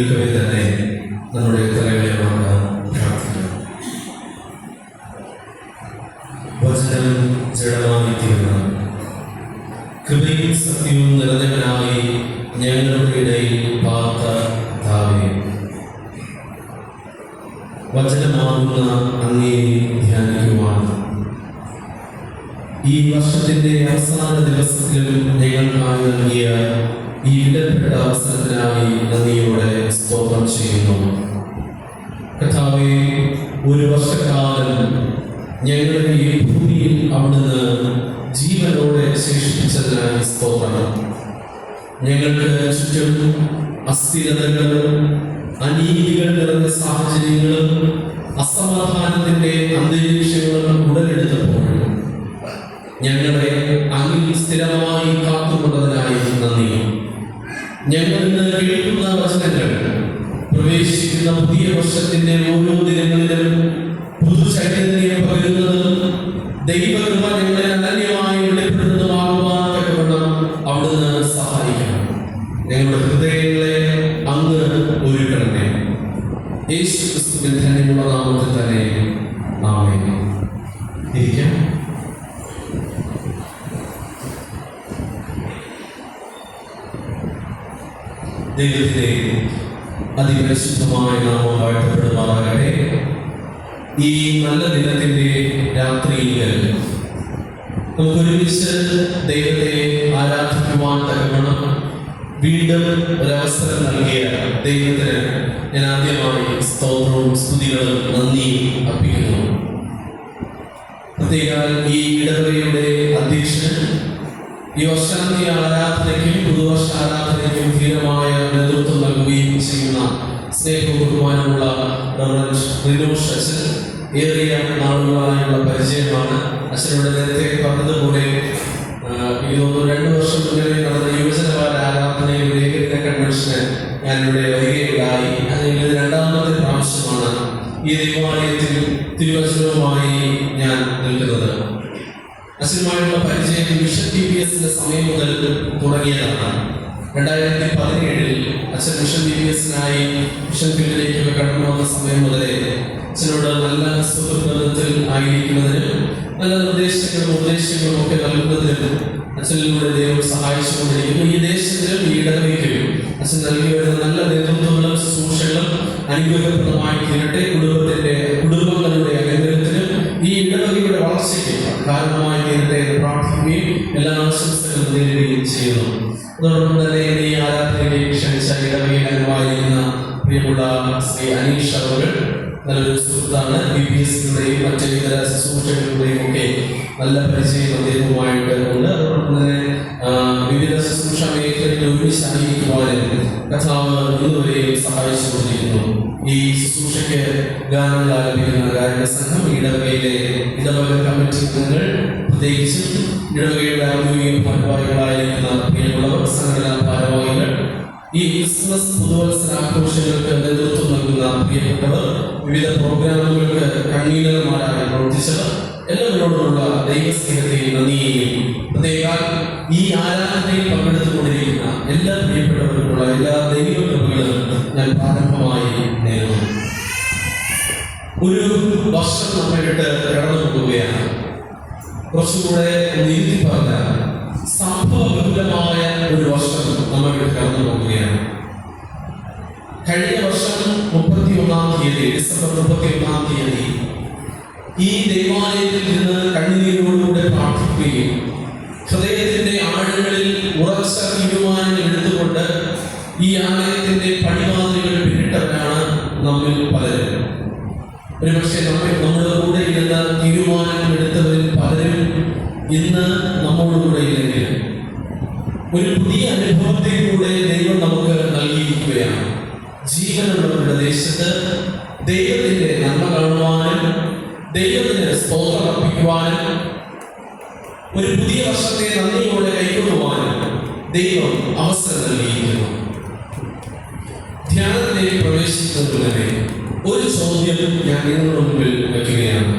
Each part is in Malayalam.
നിൽക്കവേ തന്നെ നമ്മുടെ തലകളെ പ്രാർത്ഥിക്കാം. വചനം ജഡമായി തീർന്ന കൃപയും സത്യവും നിറഞ്ഞവനായി ഞങ്ങളുടെ ഇടയിൽ പാർത്ത കർത്താവേ, വചനമാകുന്ന അങ്ങേ ധ്യാനിക്കുവാൻ ഈ വർഷത്തിന്റെ അവസാന ദിവസത്തിലും ഞങ്ങൾക്കായി നൽകിയ ഈ വിലപ്പെട്ട അവസരത്തിനായി നന്ദിയോടെ സ്തോത്രം ചെയ്യുന്നു. കർത്താവേ, ഒരു വർഷക്കാലം ഞങ്ങളുടെ ഈ ഭൂമിയിൽ അവിടുന്ന് ജീവനോടെ ശേഷിപ്പിച്ചതിനായി സ്തോത്രം. ഞങ്ങൾക്ക് ചുറ്റും അസ്ഥിരതകളും അനീതികൾ നിറഞ്ഞ സാഹചര്യങ്ങളും അസമാധാനത്തിന്റെ അന്തരീക്ഷങ്ങളും ഉടലെടുത്തപ്പോൾ ഞങ്ങളെ അങ്ങിൽ സ്ഥിരമായി കാത്തുകൊണ്ടതിനായി നന്ദി. ഞങ്ങൾ ഇന്ന് കേൾക്കുന്ന വചനങ്ങൾ പ്രവേശിക്കുന്ന പുതിയ വർഷത്തിന്റെ ഓരോ ദിനങ്ങളിലും പുതുചൈതന്യം പകരുന്നതും ദൈവകൃപ ഞങ്ങളെ അനന്യമായി വെളിപ്പെടുന്നതുമാകുവാൻ തക്കവണ്ണം അവിടുന്ന് സഹായിക്കണം. ഞങ്ങളുടെ ഹൃദയങ്ങളെ അങ്ങ് ഒരുക്കണമേ. യേശു ക്രിസ്തുവിന്റെ ധന്യമുള്ള നാമത്തിൽ തന്നെ ആമേൻ. ഇരിക്കാം. ദൈവത്തിന്റെ അതിപരിശുദ്ധമായ നാമം വാഴ്ത്തപ്പെടുമാറാകട്ടെ. ഈ നല്ല ദിനത്തിന്റെ രാത്രിയിൽ നമുക്കൊരുമിച്ച് ദൈവത്തെ ആരാധിക്കുവാൻ തക്കവണ്ണം വീണ്ടും ഒരവസരം നൽകിയ ദൈവത്തിന് ഞാൻ ആദ്യമായി സ്തോത്രവും സ്തുതികളും നന്ദിയും അർപ്പിക്കുന്നു. പ്രത്യേക ഈ ഇടവകയുടെ അധ്യക്ഷൻ ഈ വർഷാന്തി ആരാധനയ്ക്കും പുതുവർഷ ആരാധനയ്ക്കും ധീരമായ നേതൃത്വം നൽകുകയും ചെയ്യുന്ന സ്നേഹവും ബഹുമാനമുള്ള റിനോഷ് അച്ഛൻ ഏറിയ നാളുകളായുള്ള പരിചയമാണ്. അച്ഛനോട് നേരത്തെ പറഞ്ഞതുപോലെ 2 വർഷം മുന്നേ നടന്ന യുവജനകാല ആരാധനയുടെ ഏകദിന കൺവെൻഷന് ഞാനിവിടെ വരികയുണ്ടായി. അതിൽ 2ാമത്തെ പ്രാവശ്യമാണ് ഈ ദേവാലയത്തിൽ തിരുവചനവുമായി ഞാൻ നിൽക്കുന്നത്. അച്ഛനുമായുള്ള പരിചയം മിഷൻ TBSന്റെ സമയം മുതൽ തുടങ്ങിയതാണ്. 2017 അച്ഛൻ മിഷൻ TBSനായി മിഷൻ ഫീൽഡിലേക്കൊക്കെ കടന്നു വന്ന സമയം മുതലേ അച്ഛനോട് നല്ല സുഹൃബന്ധത്തിൽ ആയിരിക്കുന്നതിനും നല്ല നിർദ്ദേശങ്ങളും ഉപദേശങ്ങളും ഒക്കെ നൽകുന്നതിനും അച്ഛനിലൂടെ ദൈവം സഹായിച്ചുകൊണ്ടിരിക്കുന്നു. ഈ ദേശത്തിലും ഈ ഇടവകയിലും അച്ഛൻ നൽകി വരുന്ന നല്ല നേതൃത്വങ്ങളും ശുശ്രൂഷകളും അനുഗ്രഹപ്രദമായി തീരട്ടെ. കുടുംബങ്ങളുടെ അനുഗ്രഹത്തിനും ഈ ഇടവകയുടെ വളർച്ചയ്ക്ക് കാരണമായി തീരട്ടെ എന്ന് പ്രാർത്ഥിക്കുകയും എല്ലാ ആശംസകളും നേടുകയും ചെയ്യുന്നു. അതോടൊപ്പം തന്നെ ഈ ആരാധനയിലേക്ക് ക്ഷണിച്ച ഇടവകയിൽ അനുവായിരിക്കുന്ന പ്രിയമുള്ള ശ്രീ അനീഷ് അവർ നല്ലൊരു സുഹൃത്താണ്. BBSയുടെയും മറ്റ് ഇതര ശുശ്രൂഷകളുടെയും ഒക്കെ നല്ല പരിചയം അദ്ദേഹവുമായിട്ട് ഉണ്ട്. അതോടൊപ്പം തന്നെ വിവിധ ശുശ്രൂഷ മേഖലകളിൽ ഒരുമിച്ചായിരിക്കുവാനും കർത്താവ് ഇന്നുവരെയും സഹായിച്ചുകൊണ്ടിരിക്കുന്നു. ഈ ശുശ്രൂഷയ്ക്ക് ഗാനങ്ങൾ ആലപിക്കുന്ന ഗായക സംഘം, ഇടവകയിലെ ഇടവക കമ്മിറ്റി അംഗങ്ങൾ, പ്രത്യേകിച്ചും ഇടവകയുടെ ഔദ്യോഗിക ഭാരവാഹികളായിരിക്കുന്ന പ്രിയമുള്ളവർ, സംഘടനാ ഭാരവാഹികൾ, ഈ ക്രിസ്മസ് പുതുവത്സരാഘോഷങ്ങൾക്ക് നേതൃത്വം നൽകുന്ന പ്രിയപ്പെട്ടവർ, വിവിധ പ്രോഗ്രാമുകൾക്ക് കൺവീനർമാരായി പ്രവർത്തിച്ചവർ, എല്ലാവരോടുമുള്ള ദൈവസ്നേഹത്തെ നന്ദിയെയും പ്രത്യേക ഈ ആരാധനയിൽ പങ്കെടുത്തുകൊണ്ടിരിക്കുന്ന എല്ലാ പ്രിയപ്പെട്ടവർക്കുള്ള എല്ലാ ദൈവകൃപകളും ഞാൻ പ്രാരംഭമായി നേരുന്നു. ഒരു വർഷം നമ്മെ വിട്ട് കടന്നു പോകുകയാണ്. കുറച്ചുകൂടെ നീതി പറഞ്ഞ സംഭവബഹുലമായ ഒരു വർഷം നമ്മെ വിട്ട് കടന്നു പോകുകയാണ്. കഴിഞ്ഞ വർഷം 31-ാം തീയതി, ഡിസംബർ 31-ാം തീയതി ഈ ദേവാലയത്തിൽ നിന്ന് കണ്ണുനീരോടുകൂടെ പ്രാർത്ഥിക്കുകയും ഹൃദയത്തിന്റെ ആഴങ്ങളിൽ ഉറച്ച തീരുമാനങ്ങൾ എടുത്തുകൊണ്ട് ഈ ആലയത്തിന്റെ പടിവാതിലുകൾ പിന്നിട്ടവരാണ് നമ്മിൽ പലരും. ഒരുപക്ഷെ നമ്മുടെ കൂടെ ഇരുന്ന തീരുമാനങ്ങൾ എടുത്തവരിൽ പലരും ഇന്ന് നമ്മോടുകൂടെ ഇല്ലെങ്കിൽ ഒരു പുതിയ അനുഭവത്തിലൂടെ ദൈവം നമുക്ക് നൽകിയിരിക്കുകയാണ്. ജീവനുള്ളവരുടെ ദേശത്ത് ദൈവത്തിന്റെ നന്മ കാണുവാനും ദൈവത്തിന് സ്തോത്രം അർപ്പിക്കുവാനും ഒരു പുതിയ വർഷത്തെ നന്ദിയോടെ കൈക്കൊള്ളുവാനും ദൈവം അവസരം നൽകിയിരിക്കുന്നു. ധ്യാനത്തിലേക്ക് പ്രവേശിക്കുന്നതിന് തന്നെ ഒരു ചോദ്യം ഞാൻ നിങ്ങളുടെ മുമ്പിൽ വയ്ക്കുകയാണ്.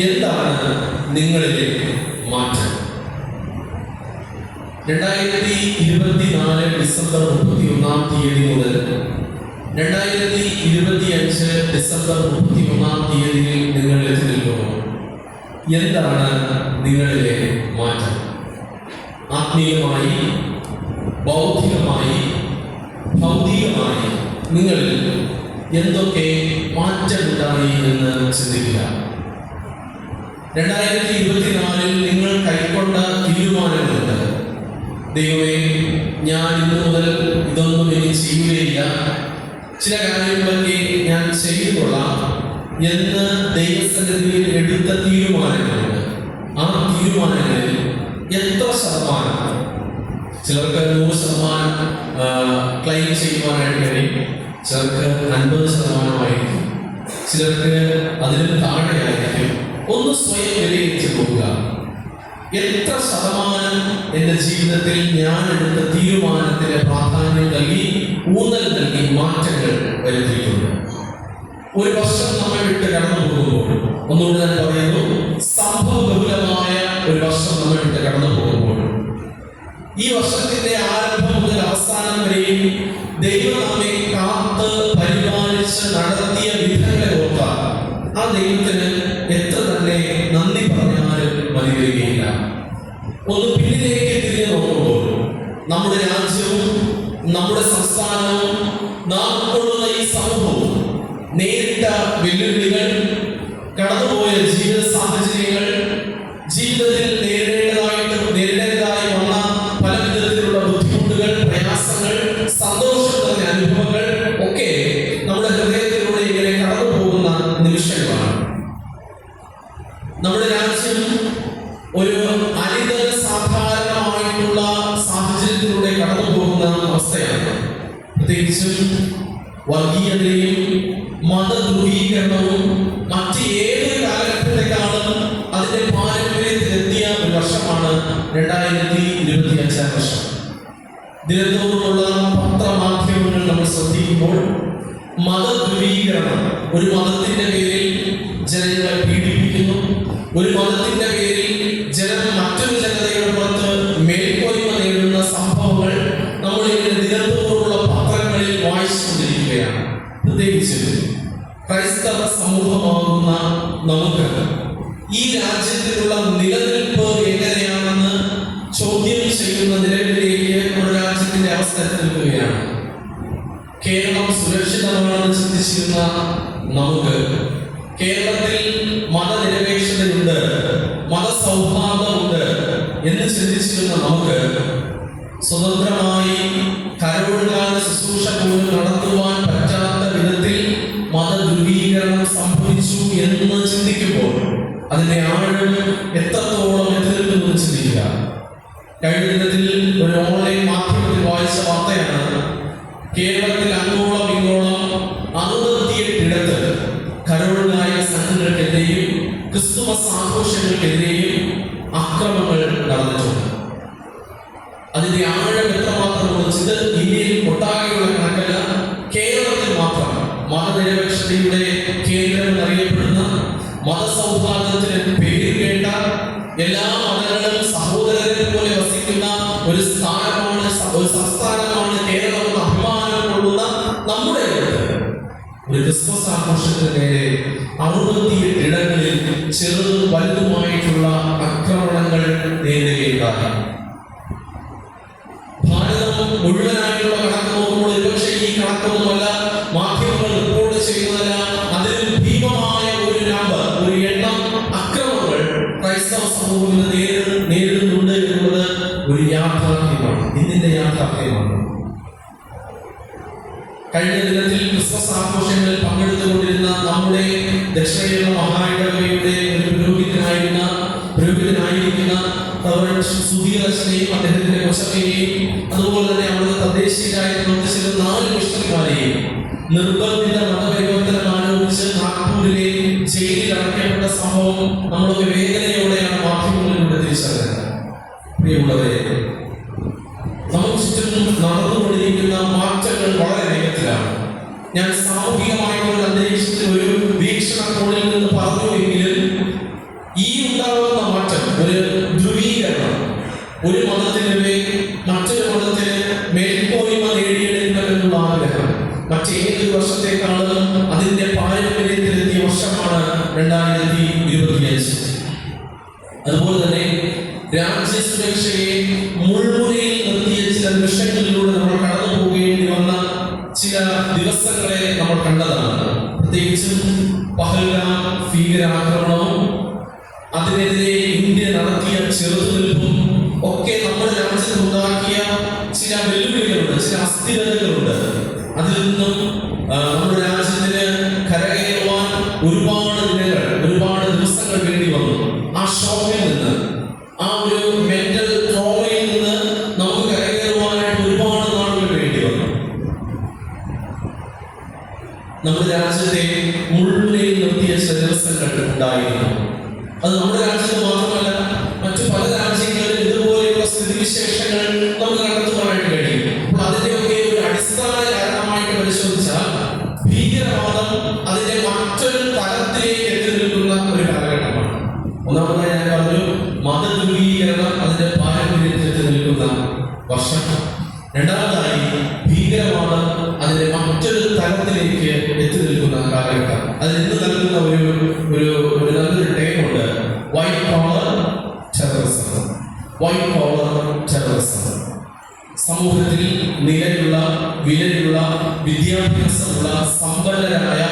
എന്താണ് നിങ്ങളിലെ മാറ്റം? 2024 ഡിസംബർ 31-ാം തീയതി മുതൽ 2025 ഡിസംബർ 31-ാം തീയതിയിൽ നിങ്ങൾ എത്തി നിൽക്കുമ്പോൾ എന്താണ് നിങ്ങളിലെ മാറ്റം? ആത്മീയമായി, ബൗദ്ധികമായി, ഭൗതികമായി നിങ്ങളിൽ എന്തൊക്കെ മാറ്റമുണ്ടായി എന്ന് ചിന്തിക്കുക. 2024 നിങ്ങൾ കൈക്കൊണ്ട തീരുമാനങ്ങളുണ്ട്. ദൈവമേ, ഞാൻ ഇന്നു മുതൽ ഇതൊന്നും ഇനി ചെയ്യുകയില്ല, ചില കാര്യങ്ങളൊക്കെ ഞാൻ ചെയ്തുകൊള്ളാം എന്ന് ദൈവസന്നിധിയിൽ എടുത്ത തീരുമാനങ്ങളുണ്ട്. ആ തീരുമാനങ്ങളിൽ എത്ര ശതമാനം? ചിലർക്ക് 100% ക്ലെയിം ചെയ്യുവാനായിട്ട് കഴിയും, ചിലർക്ക് 50%, ചിലർക്ക് അതിലും താഴെയായിരിക്കും. ഒന്ന് സ്വയം വിലയിരുത്തി പോകുക. എത്ര ശതമാനം എൻ്റെ ജീവിതത്തിൽ ഞാൻ എടുത്ത തീരുമാനത്തിന് പ്രാധാന്യം നൽകി, ഊന്നൽ നൽകി മാറ്റങ്ങൾ വരുത്തിയിട്ടുണ്ട്? ഒരു വർഷം നമ്മെ വിട്ട് കടന്നു പോകുമ്പോൾ, ഒന്നുകൂടി ഞാൻ പറയുന്നു, സംഭവബഹുലമായ ഒരു വർഷം നമ്മെ വിട്ട് കടന്നു പോകുമ്പോൾ, ഈ വർഷത്തിന്റെ ആരംഭം മുതൽ അവസാനം വരെയും ദൈവം നമ്മെ കാത്ത് പരിപാലിച്ച് നടത്തിയ വിധങ്ങളെ ഓർത്താൽ ആ ദൈവത്തിന് എത്ര തന്നെ നന്ദി പറഞ്ഞാലും മതി വരികയില്ല. ഒന്ന് പിന്നിലേക്ക് തിരിഞ്ഞു നോക്കുമ്പോൾ നമ്മുടെ രാജ്യവും നമ്മുടെ സംസ്ഥാനവും നാം ഉൾക്കൊള്ളുന്ന ഈ സമൂഹവും നേരിട്ട വെല്ലുവിളികൾ, കടന്നുപോയ ജീവിത സാഹചര്യങ്ങൾ, ജീവിതത്തിൽ നേരിടേണ്ടതായി വന്ന പല വിധത്തിലുള്ള ബുദ്ധിമുട്ടുകൾ, പ്രയാസങ്ങൾ, സന്തോഷം നിറഞ്ഞ അനുഭവങ്ങൾ ഒക്കെ നമ്മുടെ ഹൃദയത്തിലൂടെ ഇങ്ങനെ കടന്നു പോകുന്ന നിമിഷങ്ങളാണ്. നമ്മുടെ രാജ്യം ഒരു അനിതര സാധാരണമായിട്ടുള്ള സാഹചര്യത്തിലൂടെ കടന്നു പോകുന്ന അവസ്ഥയാണ്. പ്രത്യേകിച്ചും വർഗീയതയും മതധ്രുവീകരണവും മറ്റ് ഏതൊരു കാലഘട്ടത്തെക്കാളും അതിന്റെ പാരമ്പര്യത്തിലെത്തിയ ഒരു വർഷമാണ് 2025 വർഷം. ദിനത്തോടുള്ള പത്രമാധ്യമങ്ങൾ നമ്മൾ ശ്രദ്ധിക്കുമ്പോൾ മതധ്രുവീകരണം, ഒരു മതത്തിന്റെ പേരിൽ ജനങ്ങളെ പീഡിപ്പിക്കുന്നു, ഒരു മതത്തിന്റെ പേരിൽ ജനം മറ്റൊരു ജനതയുടെ പുറത്ത് മേൽക്കോയ്മ നേടുന്ന സംഭവങ്ങൾ നമ്മളിങ്ങനെ ദിനത്തോടുള്ള പത്രങ്ങളിൽ വായിച്ചുകൊണ്ടിരിക്കുകയാണ്. പ്രത്യേകിച്ച് ക്രൈസ്തവ സമൂഹമാകുന്ന നമുക്ക് ഈ രാജ്യത്തിലുള്ള നിലനിൽപ്പ് എങ്ങനെയാണെന്ന് ചോദ്യം ചെയ്യുന്ന നിലവിലേക്ക് നമ്മുടെ രാജ്യത്തിന്റെ അവസ്ഥ നിൽക്കുകയാണ്. കേരളം സുരക്ഷിതമാണെന്ന് ചിന്തിച്ചിരുന്ന നമുക്ക്, കേരളത്തിൽ മതനിരപേക്ഷതയുണ്ട്, മതസൗഹാർദ്ദമുണ്ട് എന്ന് ചിന്തിച്ചിരുന്ന നമുക്ക് സ്വതന്ത്രമായി കരോൾകാല ശുശ്രൂഷ പോലും നടത്തുവാൻ പറ്റാത്ത വിധത്തിൽ മതധ്രുവീകരണം സംഭവിച്ചു എന്ന് ചിന്തിക്കുമ്പോൾ അതിന്റെ ആഴം എത്രത്തോളം എത്തിനിൽക്കുന്നു ചിന്തിക്കുക. കഴിഞ്ഞ ദിനത്തിൽ ഒരു ഓൺലൈൻ മാധ്യമത്തിൽ വായിച്ച വാർത്തയാണ്, കേരളത്തിൽ അങ്ങോളം ഇങ്ങോളം 68 കരോൾകായ സംഘങ്ങൾക്കെതിരെയും ക്രിസ്തുമസ് ആഘോഷങ്ങൾക്കെതിരെയും അക്രമങ്ങൾ നടന്നിട്ടുണ്ട്. അതിന്റെ ആഴം എത്രമാത്രം ഇത് ഇന്ത്യയിൽ ഒട്ടാകെയുള്ള കണക്കല്ല, കേരളത്തിൽ മാത്രം മതനിരപേക്ഷതയുടെ കേന്ദ്രം എന്നറിയപ്പെടുന്ന, മതസൗഹാർദ്ദത്തിന് പേര് കേട്ട, എല്ലാ മതങ്ങളും സഹോദരരെ പോലെ വസിക്കുന്ന ഒരു സ്ഥാനമാണ്, ഒരു സംസ്ഥാനമാണ് കേരളം എന്ന അഭിമാനം കൊള്ളുന്ന നമ്മുടെ ഒരു ക്രിസ്മസ് ആഘോഷത്തിന് നേരെ 68 ഇടങ്ങളിൽ ചെറുതും വലുതുമായിട്ടുള്ള ആക്രമണങ്ങൾ നേരിടുകയുണ്ടായി. ഭാരതം മുഴുവനായിട്ടുള്ള കണക്ക് നോക്കുമ്പോൾ ഒരുപക്ഷെ ഈ കണക്കൊന്നുമല്ല, മാധ്യമങ്ങൾ റിപ്പോർട്ട് ചെയ്യുന്നതല്ല, അതിലും ഭീമമായ ഒരു നമ്പർ, ഒരു എണ്ണം അക്രമങ്ങൾ ക്രൈസ്തവ സമൂഹം നേരിടുന്നുണ്ട് എന്നുള്ളത് ഒരു യാഥാർത്ഥ്യമാണ്, ഇന്നിന്റെ യാഥാർത്ഥ്യമാണ്. കഴിഞ്ഞ ദിനത്തിൽ ക്രിസ്മസ് ആഘോഷങ്ങളിൽ പങ്കെടുത്തുകൊണ്ടിരുന്ന നമ്മുടെ ദക്ഷിണ മഹായിടവകയുടെ ഒരു പുരോഹിതനായിരിക്കുന്ന സുധീരനെയും അദ്ദേഹത്തിന്റെ കൊച്ചമ്മയെയും അതുപോലെ തന്നെ അവിടുത്തെ തദ്ദേശീയരായി പ്രവർത്തിച്ചിരുന്ന 4 മിഷണറിമാരെയും നിർബന്ധിത മതപരിവർത്തനം ആരോപിച്ച് നാഗ്പൂരിലെ ജയിലിൽ അടയ്ക്കപ്പെട്ട സംഭവം നമ്മളൊക്കെ വേദനയോടെയാണ് മാധ്യമങ്ങളിലൂടെ തിരിച്ചറിയുന്നത്. പ്രിയമുള്ളവരെ, നമുക്ക് ചുറ്റും നടന്നുകൊണ്ടിരിക്കുന്ന മാറ്റങ്ങൾ വളരെ വേഗത്തിലാണ്. ഞാൻ സാമൂഹികമായിട്ടുള്ള അന്തരീക്ഷത്തിൽ ഒരു വീക്ഷണകോണിൽ നിന്ന് പറഞ്ഞുവെങ്കിലും ഈ ഉണ്ടാകുന്ന മാറ്റം, ഒരു ധ്രുവീകരണം, ഒരു മതത്തിന് അതുപോലെ തന്നെ രാജ്യസുരക്ഷയെ മുൾമുനയിൽ നിർത്തിയ ചില നിമിഷങ്ങളിലൂടെ നമ്മൾ കടന്നു പോകേണ്ടി വന്ന ചില ദിവസങ്ങളെ നമ്മൾ കണ്ടതാണ്. പ്രത്യേകിച്ചും പഹൽഗാം ഭീകരാക്രമണവും അതിനെതിരെ ഇന്ത്യ നടത്തിയ ചെറുത്തുനിൽപ്പും ഒക്കെ നമ്മുടെ രാജ്യത്ത് ഉണ്ടാക്കിയ ചില വെല്ലുവിളികളുണ്ട്, ചില അസ്ഥിരതകളുണ്ട്. അതിൽ നിന്നും നമ്മുടെ രാജ്യത്തിന് കരകയറുവാൻ ഒരുപാട് ദിനങ്ങൾ, ഒരുപാട് ദിവസങ്ങൾ വേണ്ടി വന്നു. ആ ഷോക്കിൽ നിന്ന്, ആ ഒരു മെന്റൽ ട്രോമയിൽ നിന്ന് നമുക്ക് കരകയറുവാനായിട്ട് ഒരുപാട് നാളുകൾ വേണ്ടി വന്നു. നമ്മുടെ രാജ്യത്തെ മുൾമുനയിൽ നിർത്തിയ ചില ദിവസങ്ങൾ ഉണ്ടായിരുന്നു. അത് നമ്മുടെ രാജ്യത്ത് മാത്രമല്ല, മറ്റു പല രാജ്യങ്ങളിലും ഇതുപോലെയുള്ള സ്ഥിതിവിശേഷങ്ങൾ നമുക്ക് കണ്ടെത്തുവാനായിട്ട് കഴിയും. അപ്പോൾ അതിന്റെയൊക്കെ ഒരു അടിസ്ഥാന കാരണമായിട്ട് പരിശോധിച്ചാൽ ഭീകരവാദം അതിന്റെ മറ്റൊരു തലത്തിലേക്ക് എത്തി നിൽക്കുന്ന ഒരു കാലഘട്ടമാണ്. ഒന്നാമതായി ഞാൻ പറഞ്ഞു, മതധ്രുവീകരണം അതിന്റെ പാരമ്പര്യത്തിൽ എത്തി നിൽക്കുന്ന വർഷം. രണ്ടാമതായി ഭീകരവാദം അതിന്റെ മറ്റൊരു തലത്തിലേക്ക് എത്തി നിൽക്കുന്ന കാലഘട്ടം. അതിൽ ഇന്ന് നൽകുന്ന ഒരു നല്ലൊരു ടൈമുണ്ട്, white collar terrorism. White collar terrorism സമൂഹത്തിൽ നിലയുള്ള, വിലയുള്ള, വിദ്യാഭ്യാസമുള്ള, സമ്പന്നരായ,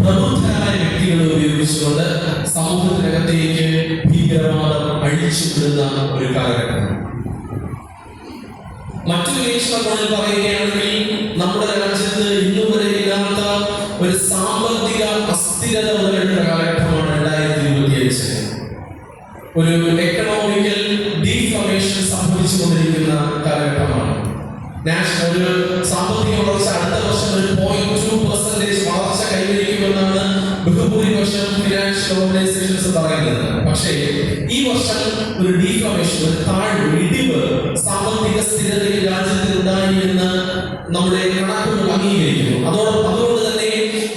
പ്രബുദ്ധരായ വ്യക്തികളെ ഉപയോഗിച്ചുകൊണ്ട് സമൂഹത്തിനകത്തേക്ക് ഭീകരവാദം അഴിച്ചുവിടുന്ന ഒരു കാലഘട്ടം. മറ്റൊരു വീക്ഷണങ്ങളിൽ പറയുകയാണെങ്കിൽ നമ്മുടെ രാജ്യത്ത് ഇന്നുവരെ ഇല്ലാത്ത ഒരു സാമ്പത്തിക അസ്ഥിരത ഉടലെടുത്ത കാലഘട്ടമാണ് 2025. ഒരു എക്കണോമിക്കൽ ഡീഫ്ലമേഷൻ സംഭവിച്ചുകൊണ്ടിരിക്കുന്ന കാലഘട്ടമാണ്. ഒരു സാമ്പത്തിക വളർച്ച അടുത്ത വർഷം ഒരു 0.2% വളർച്ച കൈവരിക്കുമെന്നാണ് ബഹുഭൂരിപക്ഷം ഫിനാൻഷ്യൽ ഓർഗനൈസേഷൻസ് പറയുന്നത്. പക്ഷേ ഈ വർഷം ഒരു ഡീഫ്ലമേഷൻ, ഒരു താഴ്വ്, ഇടിവ് സാമ്പത്തിക സ്ഥിരതയിൽ രാജ്യത്തിൽ ഉണ്ടായി എന്ന് നമ്മുടെ കണക്കുകൾ അംഗീകരിക്കുന്നു. അതുകൊണ്ട് തന്നെ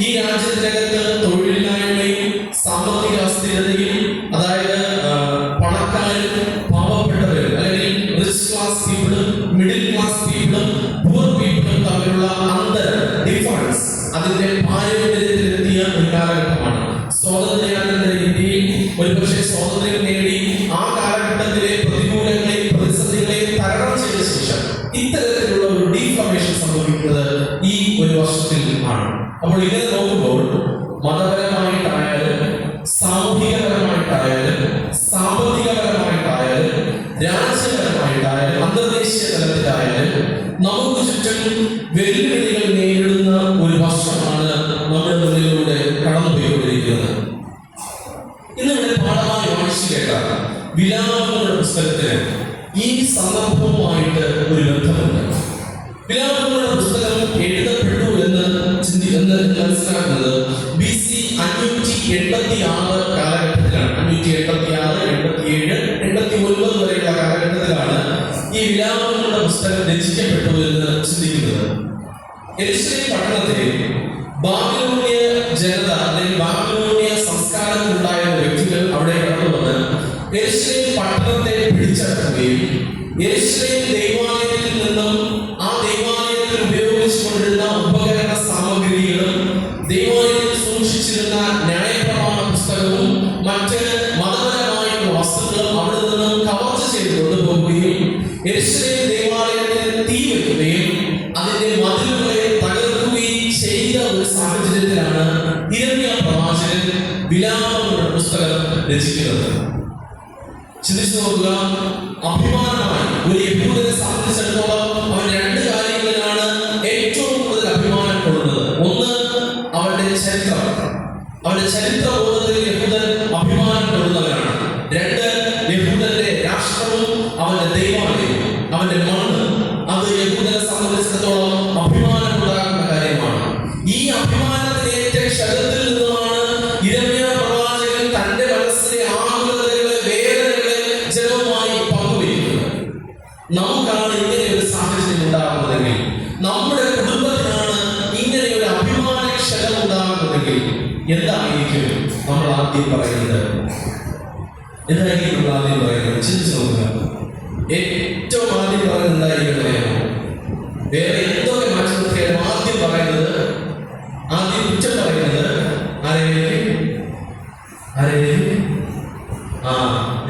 ഈ രാജ്യത്തിനകത്ത് തൊഴിലില്ലായ്മയും സാമ്പത്തിക അസ്ഥിരതയും, അതായത് പണക്കാരും പാവപ്പെട്ടവരും അല്ലെങ്കിൽ റിച്ച് ക്ലാസ് പീപ്പിളും മിഡിൽ ക്ലാസ് പീപ്പിളും പൂർ പീപ്പിളും തമ്മിലുള്ള ഡിഫറൻസ് അതിന്റെ പാരമ്പര്യത്തിലെത്തിയ ഒരു കാലഘട്ടമാണ്. സ്വാതന്ത്ര്യാനന്തര ഇന്ത്യയിൽ ഒരുപക്ഷെ സ്വാതന്ത്ര്യം നേടി ആ കാലഘട്ടത്തിലെ പ്രതികൂലങ്ങളെയും പ്രതിസന്ധികളെയും തരണം ചെയ്ത ശേഷം ഇത്തരത്തിലുള്ള ഒരു ഡീഫർമേഷൻ സംഭവിക്കുന്നത് ഈ ഒരു വർഷത്തിൽ ആണ്. അപ്പോൾ ഇങ്ങനെ നോക്കുമ്പോൾ മതപരമായിട്ടായാലും, സാമൂഹികപരമായിട്ടായാലും, സാമ്പത്തികപരമായിട്ടായാലും, രാജ്യപരമായിട്ടായാലും, അന്തർദേശീയ തലത്തിലായാലും നമുക്ക് ചുറ്റും വെല്ലുവിളികൾ നേരിടുന്ന ഒരു വർഷമാണ് നമ്മുടെ മുന്നിലൂടെ കടന്നുപോയിക്കൊണ്ടിരിക്കുന്നത്. ഇന്നിവിടെ പാഠമായി വായിച്ചു കേട്ട വിലാപങ്ങളുടെ പുസ്തകത്തിന് ഈ സന്ദർഭവുമായിട്ട് ഒരു ബന്ധമുണ്ട്. വിലാപങ്ങളുടെ പുസ്തകം എഴുതപ്പെട്ടു എന്ന് മനസ്സിലാക്കുന്നത് BC 586 കാലഘട്ടത്തിലാണ്. 586, 87, 89 വരെയുള്ള കാലഘട്ടത്തിലാണ് ഈ വിലാപങ്ങളുടെ പുസ്തകം രചിക്കപ്പെട്ടു എന്ന് ചിന്തിക്കുന്നത്. യെരുശലേം പട്ടണത്തിലെ ബാബിലോണിയ ജനത അല്ലെങ്കിൽ ബാബിലോണിയ സംസ്കാരത്തിലുണ്ടായിരുന്ന വ്യക്തികൾ അവിടെ കടന്നു വന്ന് യെരുശലേം പട്ടണത്തെ പിടിച്ചടക്കുകയും യെരുശലേം ദൈവാലയത്തിൽ നിന്നും ആ ദൈവാലയത്തിൽ ഉപയോഗിച്ചുകൊണ്ടിരുന്ന ഉപകരണ സാമഗ്രികളും ദൈവാലയത്തിൽ സൂക്ഷിച്ചിരുന്ന ന്യായപ്രമാണ പുസ്തകവും മറ്റ് മതപരമായിട്ടുള്ള വസ്തുക്കളും അവിടെ നിന്നും കവർച്ച ചെയ്ത് കൊണ്ടുപോകുകയും യെരുശലേം ദേവാലയത്തിന് തീ വയ്ക്കുകയും അതിന്റെ മതിലുകളെ തകർക്കുകയും ചെയ്ത ഒരു സാഹചര്യത്തിലാണ് യിരെമ്യാ പ്രവാചകൻ വിലാപങ്ങളുടെ പുസ്തകം രചിക്കുന്നത്. ചിന്തിച്ചു നോക്കുക, അഭിമാനമായി ഒരു യഹൂദനെ സംബന്ധിച്ചിടത്തോളം അവൻ രണ്ട് കാര്യങ്ങളിലാണ് ഏറ്റവും കൂടുതൽ അഭിമാനം കൊള്ളുന്നത്. ഒന്ന്, അവന്റെ ചരിത്രം. അവന്റെ ചരിത്രബോധത്തിൽ യഹൂദൻ അഭിമാനം കൊള്ളുന്നവരാണ്. രണ്ട്, യഹൂദന്റെ രാഷ്ട്രവും അവന്റെ ദൈവാലയവും അവന്റെ മണ്ണ്, അത് യഹൂദനെ സംബന്ധിച്ചിടത്തോളം അഭിമാനമുണ്ടാകുന്ന കാര്യമാണ്. ഈ അഭിമാനത്തിന്റെ ക്ഷതത്തിൽ നിന്നുമാണ് യിരെമ്യാ പ്രവാചകൻ തന്റെ മനസ്സിലെ ആകുലതകളെ, വേദനകളെ ജനവുമായി പങ്കുവയ്ക്കുന്നത്. നമുക്കാണ് ഇങ്ങനെ ഒരു സാഹചര്യം ഉണ്ടാകുന്നതെങ്കിൽ, നമ്മുടെ കുടുംബത്തിനാണ് ഇങ്ങനെ ഒരു അഭിമാന ക്ഷതം ഉണ്ടാകുന്നതെങ്കിൽ എന്തായിരിക്കും നമ്മൾ ആദ്യം പറയുന്നത്? എന്തായിരിക്കും നമ്മൾ ആദ്യം പറയുന്നത്? ചിന്തിച്ചു നോക്കുക. ഏറ്റവും ആദ്യം പറയുന്നത് എന്തായിരിക്കും? വേറെ എന്തൊക്കെ മാറ്റി നിർത്തിയാലും ആദ്യം പറയുന്നത്, ആദ്യം കുറ്റം പറയുന്നത് ആരെയും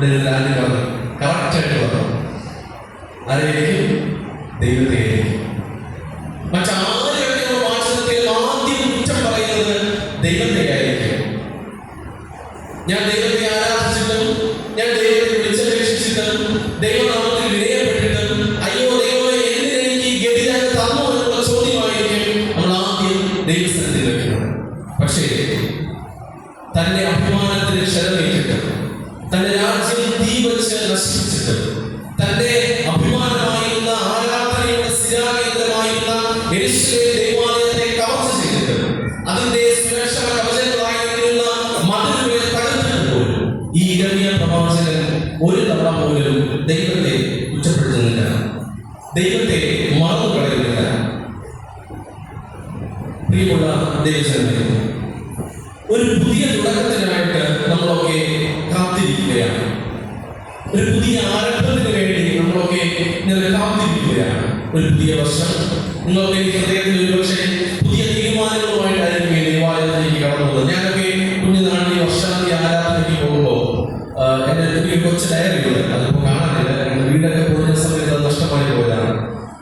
ഇവിടെ നിന്ന് ആദ്യം പറഞ്ഞു, കറക്റ്റായിട്ട് പറഞ്ഞു. ആരെയായിരിക്കും? ദൈവത്തെയായിരിക്കും. മറ്റാരെയൊക്കെ വാചകത്തിൽ ആദ്യം കുറ്റം പറയുന്നത് ദൈവത്തെയായിരിക്കും. ഞാൻ ദൈവത്തെ ആരാധിച്ചിട്ടും, ഞാൻ ദൈവത്തെ വിളിച്ചപേക്ഷിച്ചിട്ടും, ദൈവനാമത്തിൽ വിനയപ്പെട്ടിട്ടും, അയ്യോ ദൈവമേ എന്തിനെനിക്ക് ഈ ഗതി ഞാൻ തന്നു എന്നുള്ള ചോദ്യമായിരിക്കും നമ്മൾ ആദ്യം ദൈവസ്ഥലത്തിൽ വെക്കുന്നത്. പക്ഷേ തന്റെ അഭിമാനത്തിന് ക്ഷതമേറ്റിട്ട്, തന്റെ രാജ്യം തീ വെച്ച് നശിപ്പിച്ചിട്ട്, തന്റെ അഭിമാനമായിരുന്ന ആരാധനയുടെ സ്ഥിരാകേന്ദ്രമായിരുന്ന യെരൂശലേം ദേവാലയത്തെ കവർച്ച ചെയ്തിട്ട്, അതിന്റെ സുരക്ഷാ കവചങ്ങളായിരുന്ന മതിലുകളെ തകർത്തിട്ട് പോലും ഈ യിരെമ്യാ പ്രവാചകൻ ഒരു തവണ പോലും ദൈവത്തെ കുറ്റപ്പെടുത്തുന്നില്ല, ദൈവത്തെ മറന്നു കളയുന്നില്ല. പ്രിയമുള്ള ദൈവജനമേ, ഒരു പുതിയ തുടക്കത്തിനായിട്ട് നമ്മളൊക്കെ കാത്തിരിക്കുകയാണ്. ഒരു പുതിയ ആരംഭത്തിന് വേണ്ടി നമ്മളൊക്കെ ഇങ്ങനെ കാത്തിരിക്കുകയാണ്. ഒരു പുതിയ വർഷം നിങ്ങളൊക്കെ ഹൃദയത്തിൽ ഒരുപക്ഷെ പുതിയ തീരുമാനങ്ങളുമായിട്ടായിരിക്കും ഈ ദേവാലയത്തിലേക്ക് കടന്നത്. ഞാനൊക്കെ കുഞ്ഞുനാളിൽ വർഷാന്തി ആരാധനയ്ക്ക് പോകുമ്പോൾ എൻ്റെ ഒരു കൊച്ചു ഡയറിയുണ്ട്, അതിപ്പോൾ കാണാനില്ല, വീടൊക്കെ പോകുന്ന സമയത്ത് അത് നഷ്ടമായി പോയതാണ്.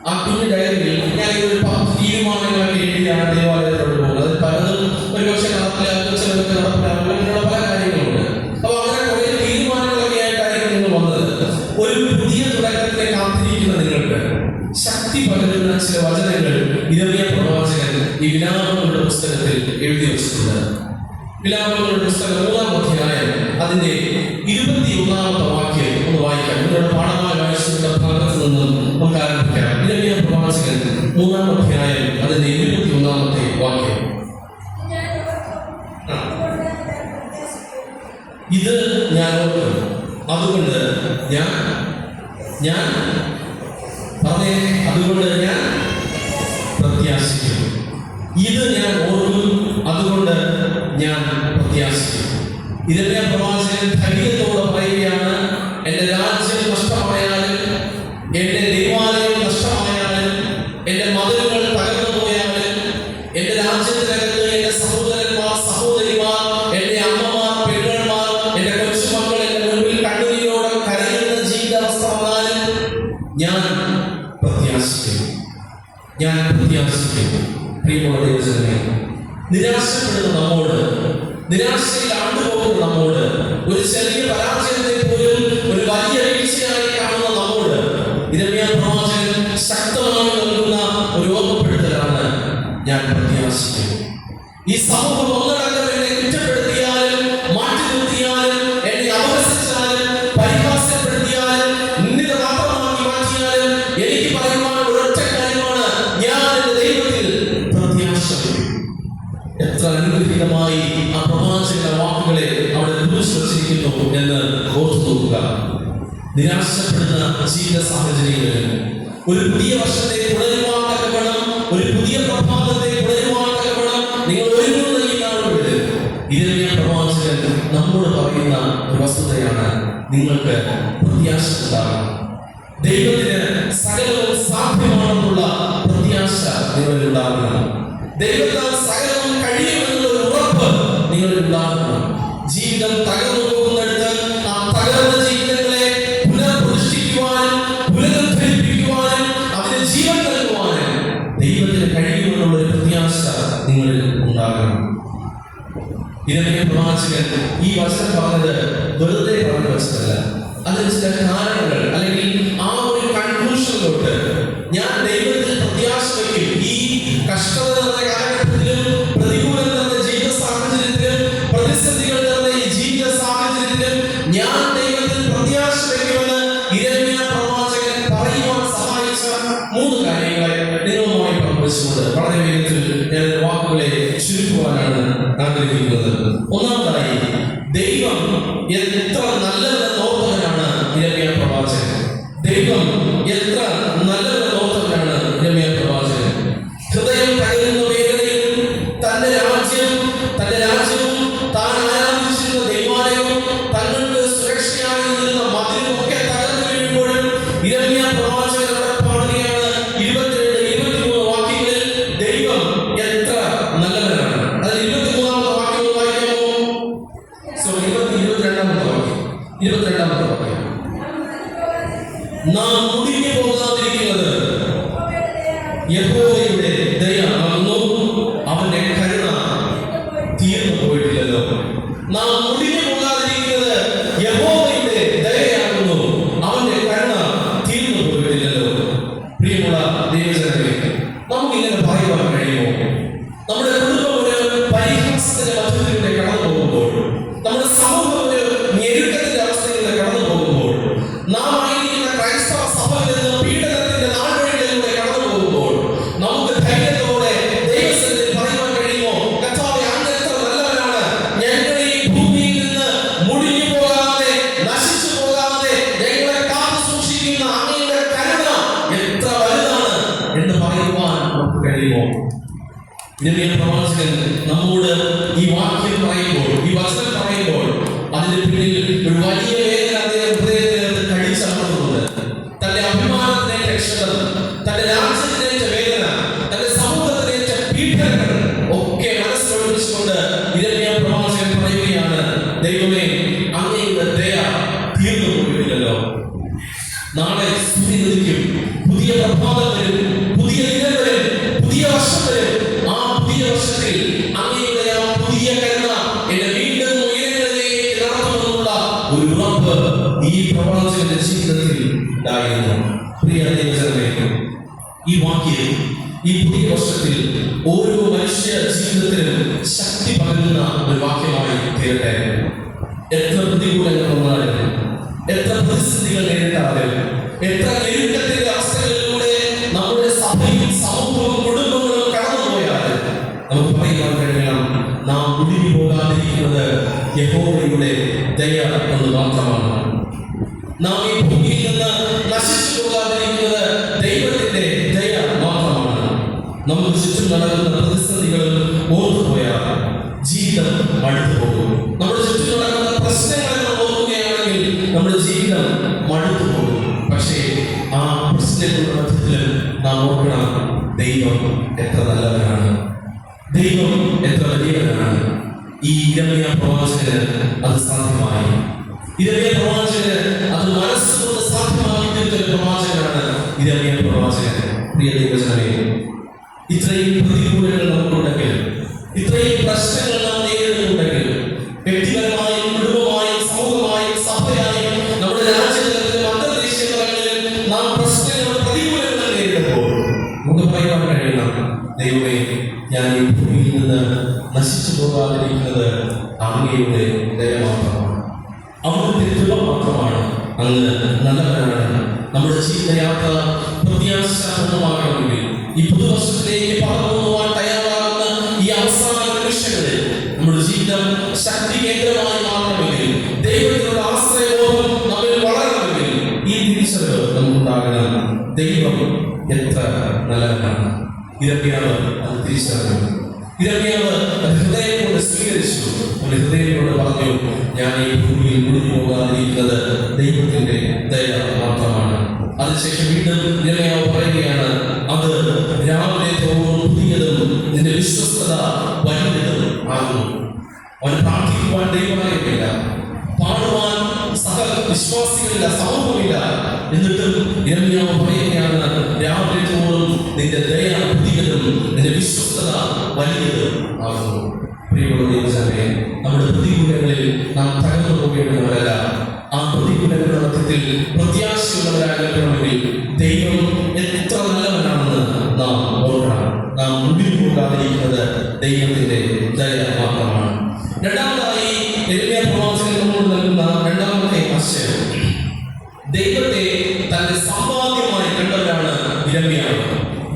ആ കുഞ്ഞു ഡയറിയിൽ ഞാൻ ഒരു 10 തീരുമാനങ്ങളൊക്കെ എഴുതിയാണ് ദേവാലയത്തോട് പോകുന്നത്. അത് പലതും ഒരുപക്ഷെ നടപ്പിലാക്കുക, ചിലർക്ക് നടപ്പിലാക്കുക, അങ്ങനെയുള്ള പല കാര്യങ്ങളുണ്ട്. അപ്പോൾ അങ്ങനെ കുറേ തീരുമാനങ്ങളൊക്കെ ആയിട്ടായിരിക്കും നിങ്ങൾ വന്നത്. ഒരു പുതിയ തുടക്കത്തിലെ കാത്തിരിക്കുന്ന നിങ്ങൾക്ക് ശക്തി പകരുന്ന ചില വചനങ്ങൾ യിരെമ്യാ പ്രവാചകൻ ഈ വിലാപങ്ങളുടെ പുസ്തകത്തിൽ എഴുതി വെച്ചിട്ടുണ്ട്. വിലാപങ്ങളുടെ പുസ്തകം 3-ാം അധ്യായം അതിന്റെ 21-ാമത്തെ വാക്യം ഒന്ന് വായിക്കാം. നിങ്ങളുടെ പാഠമായി വായിച്ചിട്ടുള്ള ഭാഗത്ത് നിന്നും നമുക്ക് ആരംഭിക്കാം. യിരെമ്യാ പ്രവാചകൻ 3-ാം അധ്യായം അതിന്റെ 21-ാമത്തെ വാക്യം. ഇത് ഞാൻ ഓർക്കും, അതുകൊണ്ട് ഞാൻ പറഞ്ഞേ, അതുകൊണ്ട് ഞാൻ പ്രത്യാശിക്കും. ഇത് ഞാൻ ഓർക്കും, അതുകൊണ്ട് ഞാൻ പ്രത്യാശിക്കും. യിരെമ്യാ പ്രവാചകൻ ധൈര്യത്തോടെ പറയുകയാണ്, എൻ്റെ രാജ്യം നഷ്ടമായാലും, എൻ്റെ ദേവാലയം നഷ്ടമായാലും, എൻ്റെ മതിലുകൾ തകർന്നു പോയാലും, എൻ്റെ രാജ്യത്തിനകത്ത് എൻ്റെ സഹോദരന്മാർ, സഹോദരിമാർ, എൻ്റെ അമ്മമാർ, പെണ്ണുമാർ, എൻ്റെ കൊച്ചുമക്കൾ എൻ്റെ മുൻപിൽ കണ്ണുനീരോടെ കരയുന്ന ജീവിതാവസ്ഥ വന്നാലും ഞാൻ പ്രത്യാശിക്കും. പ്രിയമുള്ള ദൈവജനമേ, നിരാശപ്പെടുന്ന നമ്മോട്, നിരാശയിൽ ആണ്ടുപോകുന്ന നമ്മോട്, ഒരു ചെറിയ പരാജയത്തെ പോലും ഒരു വലിയ വീഴ്ചയായി കാണുന്ന നമ്മോട് യിരെമ്യാ പ്രവാചകൻ ശക്തമായി നൽകുന്ന ഒരു ഓർമ്മപ്പെടുത്തലാണ്, ഞാൻ പ്രത്യാശിക്കും. ഈ സമൂഹം ഒന്നടങ്കം എന്നെ കുറ്റപ്പെടുത്തിയാലും, മാറ്റി നിർത്തിയാലും, എന്നെ അപഹസിച്ചാലും, പരിഹാസ്യപ്പെടുത്തിയാലും, നിന്ദിത മാത്രമാക്കി മാറ്റിയാലും എനിക്ക് പറയുവാൻ ഒരൊറ്റ കാര്യമാണ്, ഞാൻ എൻ്റെ ദൈവത്തിൽ പ്രത്യാശിക്കും. എത്ര അനുഗ്രഹീതമായി ആ പ്രവാചകന്റെ വാക്കുകളെ അവിടെ കുറിച്ചിരിക്കുന്നു എന്ന് ഓർത്തു നോക്കുക. നിരാശപ്പെടുന്ന ജീവിത സാഹചര്യങ്ങളിൽ ഒരു പുതിയ വർഷത്തെ പുനരുവാൻ തക്കവണ്ണം, ഒരു പുതിയ പ്രഭാതത്തെ പുനരുവാൻ തക്കവണ്ണം നിങ്ങൾ ഒരുങ്ങുന്ന ഈ നാളുകളിൽ യിരെമ്യാ പ്രവാചകൻ നമ്മോട് പറയുന്ന ഒരു വസ്തുതയാണ്, നിങ്ങൾക്ക് പ്രത്യാശ ഉണ്ടാകണം. ദൈവത്തിന് സകലവും സാധ്യമാണെന്നുള്ള പ്രത്യാശ നിങ്ങളിൽ ഉണ്ടാകണം. ദൈവത്താൽ സകലവും കഴിയുമെന്നുള്ള ഒരു ഉറപ്പ് നിങ്ങളിൽ ഉണ്ടാകണം. ജീവിതം തകർന്നു പോകുന്നിടത്ത് ആ തകർന്ന ജീവിതങ്ങളെ പുനഃപ്രതിഷ്ഠിക്കുവാനും, പുനരുദ്ധരിപ്പിക്കുവാനും, അതിന് ജീവൻ നൽകുവാനും ദൈവത്തിന് കഴിയുമെന്നുള്ള ഒരു പ്രത്യാശ നിങ്ങളിൽ ഉണ്ടാകണം. യിരെമ്യാ പ്രവാചകൻ ഈ വചനം പറഞ്ഞത് വെറുതെ പറഞ്ഞു വെച്ചതല്ല. അതിന് ചില കാരണങ്ങൾ, അല്ലെങ്കിൽ ആ ഒരു കൺക്ലൂഷനിലോട്ട് ഞാൻ ദൈവത്തിൽ പ്രത്യാശ വയ്ക്കും. ഈ കഷ്ടത നിറഞ്ഞ കാലഘട്ടത്തിലും, പ്രതികൂലം നിറഞ്ഞ ജീവിത സാഹചര്യത്തിലും, പ്രതിസന്ധികൾ നിറഞ്ഞ ഈ ജീവിത സാഹചര്യത്തിലും ഞാൻ ദൈവത്തിൽ പ്രത്യാശ വയ്ക്കുമെന്ന് യിരെമ്യാ പ്രവാചകൻ പറയുവാൻ സഹായിച്ച 3 കാര്യങ്ങളെ നിങ്ങളുമായി പങ്കുവച്ചുകൊണ്ട് വളരെ വേഗത്തിൽ ഞാൻ വാക്കുകളെ ചുരുക്കുവാനാണ് ആഗ്രഹിക്കുന്നത്. ഒന്നാമതായി, ദൈവം എത്ര നല്ലതെന്ന് ഓർത്തവനാണ് യിരെമ്യാ പ്രവാചകൻ. ദൈവം എത്ര നല്ലതെന്ന് ഓർത്തവനാണ് യിരെമ്യാ പ്രവാചകൻ. ഹൃദയം തകരുന്ന വേദനയും, തന്റെ രാജ്യവും താൻ ആരാധിച്ചിരുന്ന ദൈവാലയവും തങ്ങൾക്ക് സുരക്ഷയായി നിന്ന മതിലും ഒക്കെ തകർന്നു വീഴുമ്പോഴും യിരെമ്യാ പ്രവാചകൻ അവിടെ പാടുകയാണ് 22-23 വാക്യങ്ങളിൽ, ദൈവം എത്ര നല്ലവനാണ്. അതിൽ 23-ാമത്തെ വാക്യം വായിക്കാമോ? 22-ാമത്തെ വാക്യം. 22-ാമത്തെ വാക്യം. നാം മുടിഞ്ഞു പോകാതിരിക്കുന്നത് യഹോവയുടെ ദയാകുന്നു, അവന്റെ കരുണ തീർന്നു പോയിട്ടില്ലല്ലോ. നാം മുടിഞ്ഞു പോകാതിരിക്കുന്നത് യഹോവയുടെ ദയയാകുന്നു, അവന്റെ കരുണ തീർന്നു പോയിട്ടില്ലല്ലോ. പ്രിയമുള്ള ദൈവജനങ്ങളെ, നമുക്കിങ്ങനെ പറയുവാൻ കഴിയുമോ? നമ്മുടെ കുടുംബം ഒരു പരിഹാസത്തിന്റെ മധ്യത്തിലൂടെ കടന്നു പോകുമ്പോൾ, നമ്മുടെ സമൂഹം ഒരു ഞെരുക്കത്തിന്റെ അവസ്ഥയിലൂടെ കടന്നു പോകുമ്പോൾ, നാം ആയിരിക്കുന്ന ക്രൈസ്തവ സഭകളിൽ നിന്ന് പീഡനത്തിന്റെ നാൾവഴികളിലൂടെ കടന്നു പോകുമ്പോൾ, നമുക്ക് ധൈര്യത്തോടെ ദൈവസന്നിധിയിൽ പറയുവാൻ കഴിയുമോ? കർത്താവേ, അങ്ങ് എത്ര നല്ലവനാണ്. ഞങ്ങൾ ഈ ഭൂമിയിൽ നിന്ന് മുടിഞ്ഞു പോകാതെ നശിച്ചു പോകാതെ ഞങ്ങളെ കാത്തു സൂക്ഷിക്കുന്ന അങ്ങയുടെ കരുണ എത്ര വലുതാണ് എന്ന് പറയുവാൻ നമുക്ക് കഴിയുമോ? പ്രവാചകൻ നമ്മോട് ഈ വാക്യം പറയുമ്പോൾ, ഈ വചനം പറയുമ്പോൾ, അതിന് പിന്നിൽ ഒരു വലിയ വേദന അദ്ദേഹം ഹൃദയത്തിനകത്ത് കടിച്ചമർത്തുന്നുണ്ട്. തന്റെ അഭിമാനത്തിനേറ്റ ക്ഷതം, തന്റെ രാജ്യത്തിനേറ്റ വേദന, തന്റെ സമൂഹത്തിനേറ്റ പീഡനങ്ങൾ ഒക്കെ മനസ്സിലൊളിച്ചുകൊണ്ട് യിരെമ്യാ പ്രവാചകൻ പറയുകയാണ്, ദൈവമേ, അങ്ങയുടെ ദയ തീർന്നു പോയിട്ടില്ലല്ലോ. നാളെ സൂര്യൻ ഉദിക്കും, പുതിയ പ്രഭാതം വരും, പുതിയ ദിനം വരും, പുതിയ വർഷം വരും. ആ പുതിയ വർഷത്തിൽ അങ്ങയുടെ ആ പുതിയ കരുണ എന്നെ വീണ്ടും ഉയരങ്ങളിലേക്ക് നടത്തുമെന്നുള്ള ഒരു ഉറപ്പ് ഈ പ്രവാചകന്റെ ജീവിതത്തിൽ ഉണ്ടായിരുന്നു. പ്രിയ ദൈവജനമേ, ഈ വാക്യം ഈ പുതിയ വർഷത്തിൽ ഓരോ മനുഷ്യ ജീവിതത്തിലും ശക്തി പകരുന്ന ഒരു വാക്യമായി തീരട്ടെ. എത്ര പ്രതികൂലങ്ങൾ വന്നാലും, എത്ര പ്രതിസന്ധികൾ നേരിട്ടാലും, എത്ര ഞെരുക്കത്തിന്റെ അവസ്ഥകളിലൂടെ നമ്മുടെ സഭയും സമൂഹവും കുടുംബങ്ങളും കടന്നുപോയാലും നമുക്ക് പറയുവാൻ കഴിയണം, നാം മുടിഞ്ഞു പോകാതിരിക്കുന്നത് യഹോവയുടെ ദയ എന്ന് മാത്രമാണ്. നാം ഈ ഭൂമിയിൽ നിന്ന് നശിച്ചു പോകാതിരിക്കുന്നത് ദൈവത്തിന്റെ ദയ മാത്രമാണ്. നമുക്ക് ചുറ്റും നടക്കുന്ന പ്രതിസന്ധികളും ഓർത്തുപോയാൽ ജീവിതം മടുത്തു പോകും. നമ്മുടെ ചുറ്റും നടക്കുന്ന പ്രശ്നങ്ങളെ നമ്മൾ ഓർക്കുകയാണെങ്കിൽ നമ്മുടെ ജീവിതം മടുത്തു പോകും. പക്ഷേ ആ പ്രശ്നങ്ങളുടെ മധ്യത്തിലും നാം ഓർക്കണം, ദൈവം എത്ര നല്ലവനാണ്, ദൈവം എത്ര വലിയവനാണ്. ഈ യിരെമ്യാ പ്രവാചകന് അത് സാധ്യമായി. യിരെമ്യാ പ്രവാചകന് അത് മനസ്സുകൊണ്ട് സാധ്യമാക്കി തീർത്ത പ്രവാചകനാണ് യിരെമ്യാ പ്രവാചകൻ. പ്രിയ ദൈവജനമേ, ഇത്രയും പ്രതികൂലങ്ങൾ നമുക്കുണ്ടെങ്കിൽ, ഇത്രയും പ്രശ്നങ്ങൾ നാം നേരിടുന്നുണ്ടെങ്കിൽ, വ്യക്തിപരമായും കുടുംബമായും സമൂഹമായും സഭയായും നമ്മുടെ രാജ്യത്തിലും അന്തർദേശീയ തലങ്ങളിലും നാം പ്രശ്നങ്ങളും പ്രതികൂലങ്ങളും നേരിടുമ്പോൾ നമുക്ക് പറയുവാൻ കഴിയണം, ദൈവമേ, ഞാൻ ഈ ഭൂമിയിൽ നിന്ന് നശിച്ചു പോകാതിരിക്കുന്നത് അങ്ങയുടെ ദയ മാത്രമാണ്, അവിടുത്തെ കൃപ മാത്രമാണ്. അങ്ങ് നല്ലവനാണ്. നമ്മുടെ ജീവിതയാത്ര പ്രത്യാശാപൂർണ്ണമാകണമെങ്കിൽ, ഈ പുതുവർഷത്തിലേക്ക് പകർന്നുപോകാൻ തയ്യാറാകുന്ന ഈ അവസാന നിമിഷങ്ങളിൽ നമ്മുടെ ജീവിതം ശക്തി കേന്ദ്രമായി മാറണമെങ്കിൽ, ദൈവത്തിനുള്ള ആശ്രയബോധം നമ്മിൽ വളരണമെങ്കിൽ ഈ തിരിച്ചറിവ് നമുക്കുണ്ടാകണം. ദൈവം എത്ര നല്ലവനാണ്. യിരെമ്യാവ് അത് തിരിച്ചറിഞ്ഞു. യിരെമ്യാവ് ഹൃദയം കൊണ്ട് സ്വീകരിച്ചു. ഹൃദയം കൊണ്ട് പറഞ്ഞു, ഞാൻ ഈ ഭൂമിയിൽ മുടിഞ്ഞു പോകാതിരിക്കുന്നത് ദൈവത്തിന്റെ ദയ മാത്രമാണ്. അതിനുശേഷം വീണ്ടും യിരെമ്യാവ് പറയുകയാണ്, അത് രാവിലെ തോറും പുതിയതും നിന്റെ വിശ്വസ്തത വലിയതും ആകുന്നു. അവൻ പ്രാർത്ഥിക്കുവാൻ ദൈവമായിട്ടില്ല, പാടുവാൻ സഹ വിശ്വാസികളില്ല, സമൂഹമില്ല. എന്നിട്ടും യിരെമ്യാവ് പറയുകയാണ്, രാവിലെ തോറും നിന്റെ ദയ പുതിയതും നിന്റെ വിശ്വസ്തത വലിയതും ആകുന്നു. പ്രിയമുള്ള ദൈവജനമേ, നമ്മുടെ പ്രതികൂലങ്ങളിൽ നാം തകർന്നു പോകേണ്ടവരല്ല. ആ പ്രതികൂലങ്ങളുടെ മധ്യത്തിൽ പ്രത്യാശയുള്ളവരാകണമെങ്കിൽ ദൈവം എത്ര നല്ലവനാണെന്ന് നാം ഓർക്കണം. നാം മുന്നിൽ പോകാതിരിക്കുന്നത് ദൈവത്തിന്റെ ദയ മാത്രമാണ്. രണ്ടാമതായി യിരെമ്യാ പ്രവാചകൻ നമ്മോട് നൽകുന്ന രണ്ടാമത്തെ ആശയം, ദൈവത്തെ തന്റെ സമ്പാദ്യമായി കണ്ടവരാണ് യിരെമ്യാവ്.